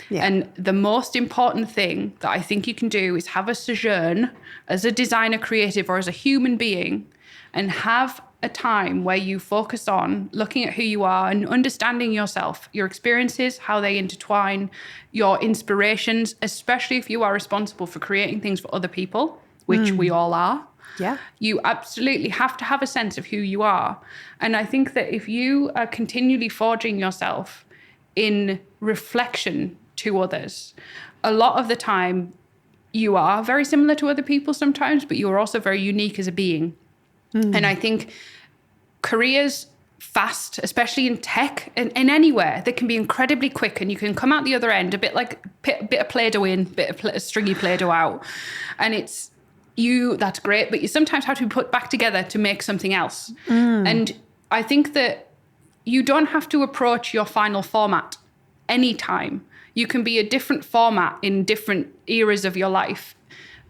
Yeah. And the most important thing that I think you can do is have a sojourn as a designer, creative, or as a human being, and have a time where you focus on looking at who you are and understanding yourself, your experiences, how they intertwine, your inspirations, especially if you are responsible for creating things for other people, which we all are. Yeah. You absolutely have to have a sense of who you are. And I think that if you are continually forging yourself in reflection to others, a lot of the time you are very similar to other people sometimes, but you are also very unique as a being. And I think careers fast, especially in tech and anywhere, they can be incredibly quick, and you can come out the other end a bit like a bit of Play-Doh in, bit of stringy Play-Doh out. And that's great, but you sometimes have to be put back together to make something else. And I think that you don't have to approach your final format anytime. You can be a different format in different eras of your life.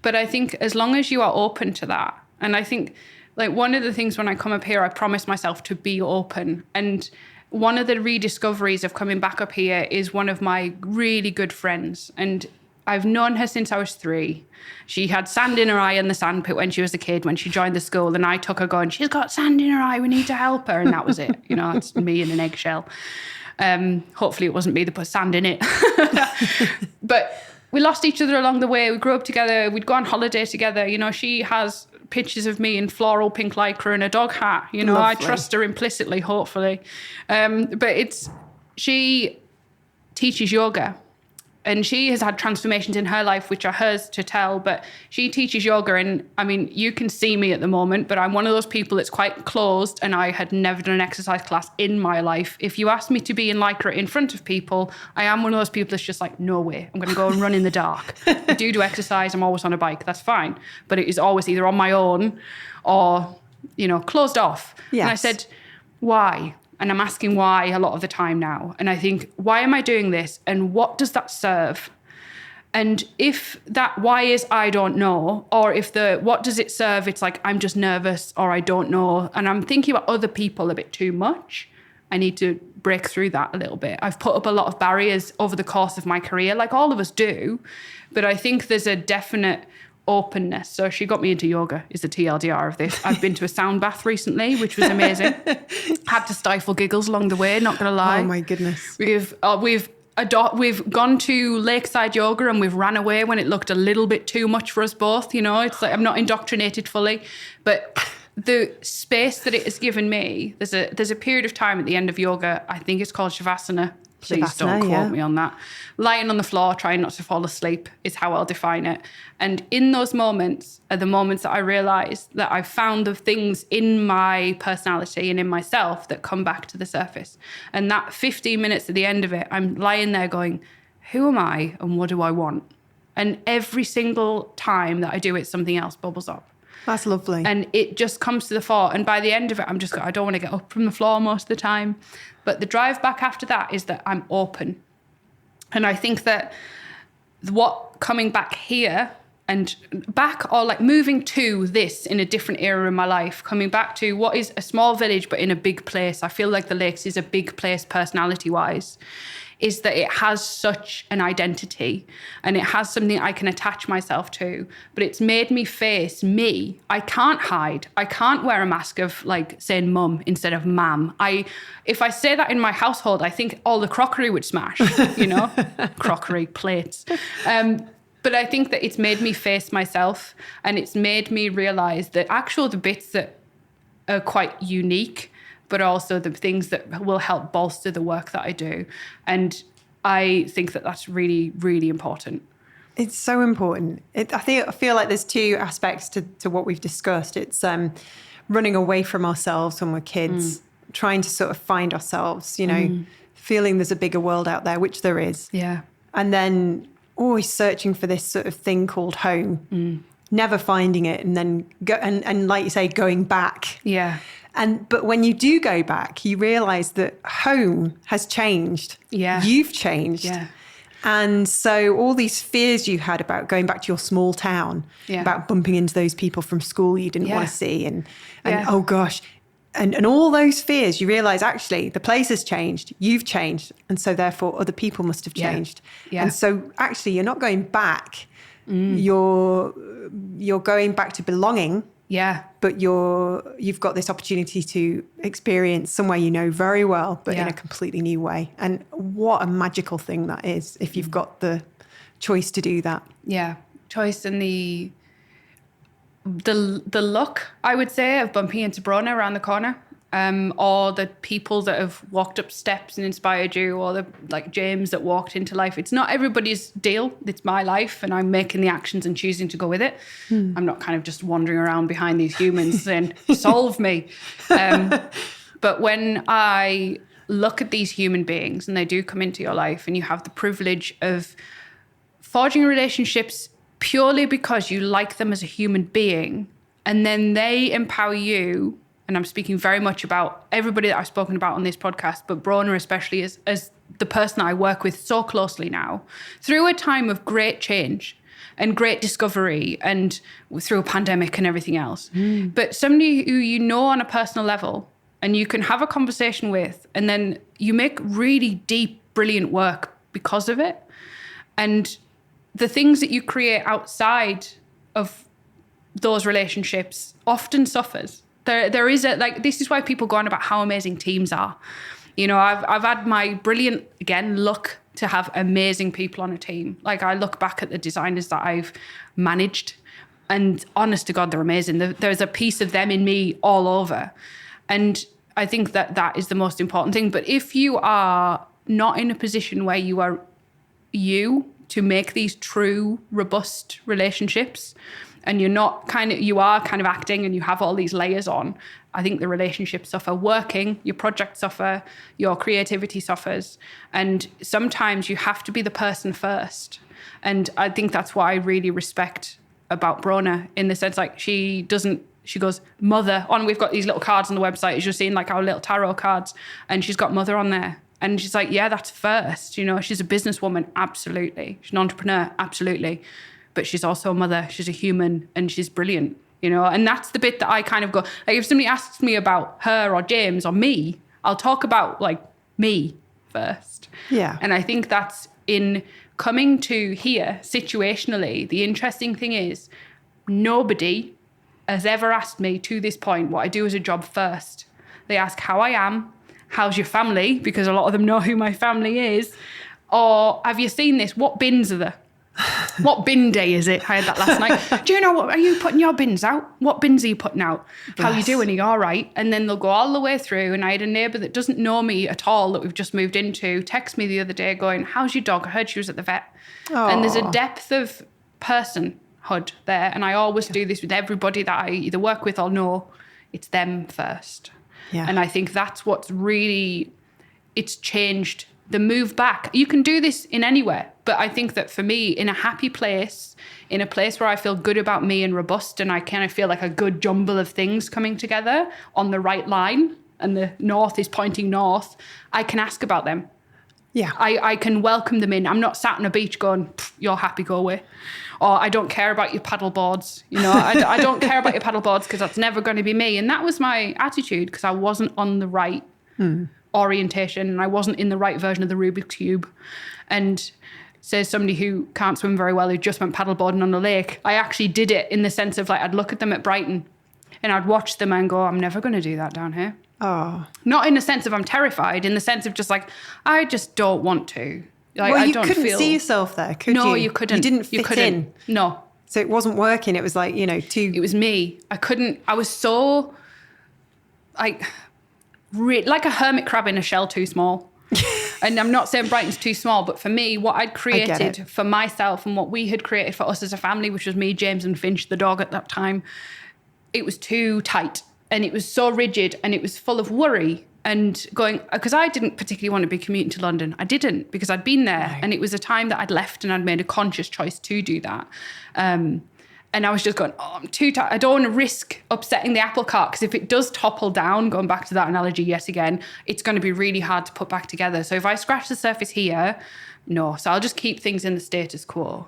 But I think as long as you are open to that, and I think like one of the things when I come up here, I promise myself to be open. And one of the rediscoveries of coming back up here is one of my really good friends. And I've known her since I was 3. She had sand in her eye in the sandpit when she was a kid, when she joined the school. And I took her going, she's got sand in her eye, we need to help her. And that was it. You know, that's me in an eggshell. Hopefully it wasn't me that put sand in it. But we lost each other along the way. We grew up together. We'd go on holiday together. You know, she has pictures of me in floral pink lycra and a dog hat. You know, Lovely. I trust her implicitly, hopefully. But she teaches yoga. And she has had transformations in her life, which are hers to tell, but she teaches yoga. And I mean, you can see me at the moment, but I'm one of those people that's quite closed, and I had never done an exercise class in my life. If you asked me to be in lycra in front of people, I am one of those people that's just like, no way, I'm going to go and run in the dark. I do exercise, I'm always on a bike, that's fine. But it is always either on my own or, you know, closed off. Yes. And I said, why? And I'm asking why a lot of the time now. And I think, why am I doing this? And what does that serve? And if that why is I don't know, or if what does it serve? It's like, I'm just nervous or I don't know. And I'm thinking about other people a bit too much. I need to break through that a little bit. I've put up a lot of barriers over the course of my career, like all of us do. But I think there's a definite openness. So she got me into yoga, is the TLDR of this. I've been to a sound bath recently, which was amazing. Had to stifle giggles along the way, not gonna lie. Oh my goodness. We've gone to lakeside yoga and we've ran away when it looked a little bit too much for us both. You know, it's like I'm not indoctrinated fully, but the space that it has given me, there's a period of time at the end of yoga, I think it's called Shavasana. Please don't quote me on that. Lying on the floor, trying not to fall asleep is how I'll define it. And in those moments are the moments that I realize that I've found the things in my personality and in myself that come back to the surface. And that 15 minutes at the end of it, I'm lying there going, who am I and what do I want? And every single time that I do it, something else bubbles up. That's lovely. And it just comes to the fore. And by the end of it, I don't want to get up from the floor most of the time. But the drive back after that is that I'm open. And I think that what coming back here and back, or like moving to this in a different era in my life, coming back to what is a small village but in a big place. I feel like the Lakes is a big place personality-wise. Is that it has such an identity and it has something I can attach myself to, but it's made me face me. I can't hide. I can't wear a mask of like saying mum instead of ma'am. If I say that in my household, I think all the crockery would smash, you know, crockery, plates. But I think that it's made me face myself, and it's made me realize that the bits that are quite unique, but also the things that will help bolster the work that I do. And I think that that's really, really important. It's so important. I feel like there's 2 aspects to what we've discussed. It's running away from ourselves when we're kids, trying to sort of find ourselves, you know, feeling there's a bigger world out there, which there is. Yeah. And then always searching for this sort of thing called home, never finding it, and then and like you say, going back. Yeah. But when you do go back, you realize that home has changed. Yeah. You've changed. Yeah. And so all these fears you had about going back to your small town, about bumping into those people from school you didn't want to see, and oh gosh, and all those fears, you realize actually the place has changed, you've changed, and so therefore other people must have changed. Yeah. And so actually you're not going back, you're going back to belonging. Yeah. But you've got this opportunity to experience somewhere you know very well, but in a completely new way. And what a magical thing that is if you've got the choice to do that. Yeah. Choice and the luck, I would say, of bumping into Brona around the corner. or the people that have walked up steps and inspired you, or the like James that walked into life. It's not everybody's deal. It's my life, and I'm making the actions and choosing to go with it. I'm not kind of just wandering around behind these humans saying, solve me. But when I look at these human beings and they do come into your life, and you have the privilege of forging relationships purely because you like them as a human being, and then they empower you. And I'm speaking very much about everybody that I've spoken about on this podcast, but Brona especially as the person I work with so closely now, through a time of great change and great discovery, and through a pandemic and everything else. But somebody who you know on a personal level, and you can have a conversation with, and then you make really deep, brilliant work because of it. And the things that you create outside of those relationships often suffers. There is this is why people go on about how amazing teams are. You know, I've had my brilliant, again, luck to have amazing people on a team. Like, I look back at the designers that I've managed, and honest to God, they're amazing. There's a piece of them in me all over. And I think that is the most important thing. But if you are not in a position where you are to make these true, robust relationships, and you are kind of acting and you have all these layers on, I think the relationships suffer. Working, your projects suffer, your creativity suffers. And sometimes you have to be the person first. And I think that's what I really respect about Brona, in the sense, like, she goes mother on. We've got these little cards on the website, as you're seeing, like our little tarot cards, and she's got mother on there. And she's like, yeah, that's first. You know, she's a businesswoman, absolutely. She's an entrepreneur, absolutely. But she's also a mother, she's a human, and she's brilliant, you know? And that's the bit that I kind of go, like, if somebody asks me about her or James or me, I'll talk about, like, me first. Yeah. And I think that's in coming to here situationally. The interesting thing is, nobody has ever asked me to this point what I do as a job first. They ask how I am, how's your family, because a lot of them know who my family is, or have you seen this? What bins are there? What bin day is it? I had that last night. Do you know what? Are you putting your bins out? What bins are you putting out? How are you doing? Are you all right? And then they'll go all the way through. And I had a neighbour that doesn't know me at all, that we've just moved into, text me the other day going, how's your dog? I heard she was at the vet. Aww. And there's a depth of personhood there. And I always do this with everybody that I either work with or know. It's them first. Yeah. And I think that's what's really, it's changed the move back. You can do this in anywhere, but I think that for me, in a happy place, in a place where I feel good about me and robust, and I kind of feel like a good jumble of things coming together on the right line, and the north is pointing north, I can ask about them. Yeah. I can welcome them in. I'm not sat on a beach going, you're happy, go away. Or I don't care about your paddle boards. You know, I don't care about your paddle boards because that's never going to be me. And that was my attitude, because I wasn't on the right orientation, and I wasn't in the right version of the Rubik's Cube. And says somebody who can't swim very well, who just went paddleboarding on the lake, I actually did it in the sense of, like, I'd look at them at Brighton and I'd watch them and go, I'm never going to do that down here. Oh. Not in the sense of I'm terrified, in the sense of just like, I just don't want to. Like, well, I you don't couldn't feel... see yourself there, could you? No, you couldn't. You didn't fit in. No. So it wasn't working. It was like, you know, It was me. I was so, like a hermit crab in a shell, too small. And I'm not saying Brighton's too small, but for me, what I'd created for myself and what we had created for us as a family, which was me, James and Finch, the dog at that time, it was too tight and it was so rigid and it was full of worry and going, because I didn't particularly want to be commuting to London. I didn't, because I'd been there and it was a time that I'd left and I'd made a conscious choice to do that. And I was just going, I'm too tired. I don't want to risk upsetting the apple cart, because if it does topple down, going back to that analogy yet again, it's going to be really hard to put back together. So if I scratch the surface here, no. So I'll just keep things in the status quo.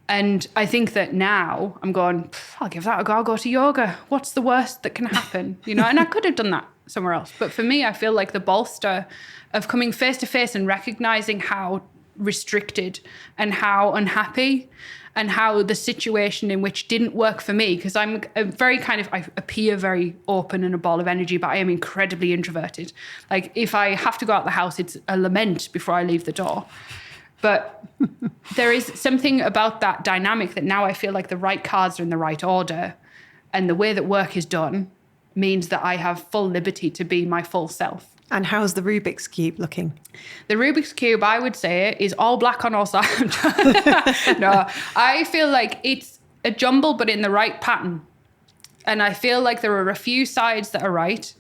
And I think that now I'm going, I'll give that a go. I'll go to yoga. What's the worst that can happen? You know, and I could have done that somewhere else. But for me, I feel like the bolster of coming face to face and recognizing how restricted and how unhappy and how the situation in which didn't work for me, because I'm a very I appear very open and a ball of energy, but I am incredibly introverted. Like, if I have to go out the house, it's a lament before I leave the door. But there is something about that dynamic that now I feel like the right cards are in the right order, and the way that work is done means that I have full liberty to be my full self. And how's the Rubik's Cube looking? The Rubik's Cube, I would say, is all black on all sides. No, I feel like it's a jumble, but in the right pattern. And I feel like there are a few sides that are right,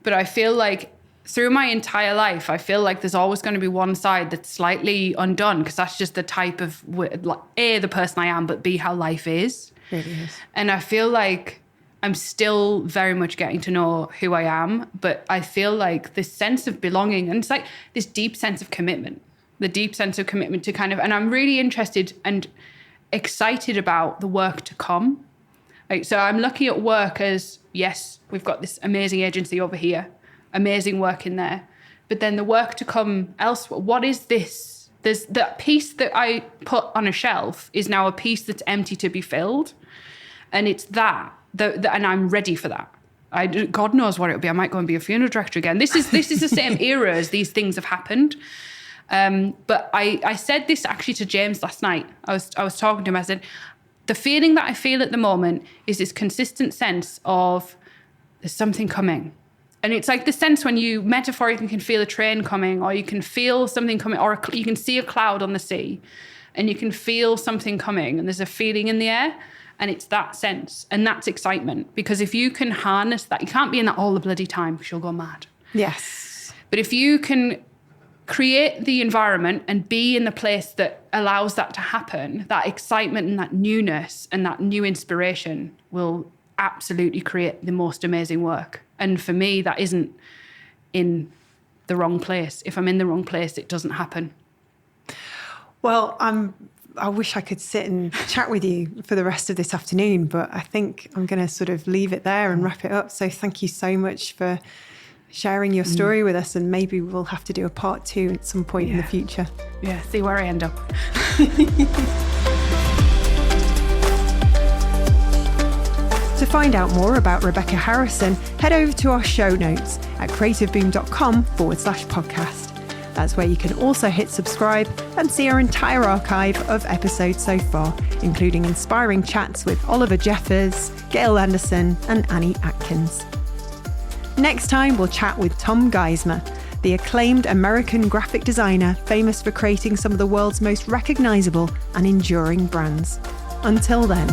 but I feel like through my entire life, I feel like there's always going to be one side that's slightly undone, because that's just the type of, A, the person I am, but B, how life is. Really is. And I feel like I'm still very much getting to know who I am, but I feel like this sense of belonging, and it's like this deep sense of commitment, the deep sense of commitment to kind of, and I'm really interested and excited about the work to come. Like, so I'm looking at work as, yes, we've got this amazing agency over here, amazing work in there, but then the work to come elsewhere. What is this? There's that piece that I put on a shelf is now a piece that's empty to be filled. And it's that, and I'm ready for that. God knows what it'll be. I might go and be a funeral director again. This is the same era as these things have happened. But I said this actually to James last night. I was talking to him. I said, the feeling that I feel at the moment is this consistent sense of there's something coming. And it's like the sense when you metaphorically can feel a train coming, or you can feel something coming, or you can see a cloud on the sea, and you can feel something coming, and there's a feeling in the air. And it's that sense, and that's excitement. Because if you can harness that, you can't be in that all the bloody time because you'll go mad. Yes. But if you can create the environment and be in the place that allows that to happen, that excitement and that newness and that new inspiration will absolutely create the most amazing work. And for me, that isn't in the wrong place. If I'm in the wrong place, it doesn't happen. Well, I wish I could sit and chat with you for the rest of this afternoon, but I think I'm going to sort of leave it there and wrap it up. So thank you so much for sharing your story with us, and maybe we'll have to do a part 2 at some point in the future. Yeah, see where I end up. To find out more about Rebecca Harrison, head over to our show notes at creativeboom.com/podcast. That's where you can also hit subscribe and see our entire archive of episodes so far, including inspiring chats with Oliver Jeffers, Gail Anderson, and Annie Atkins. Next time, we'll chat with Tom Geismer, the acclaimed American graphic designer famous for creating some of the world's most recognizable and enduring brands. Until then.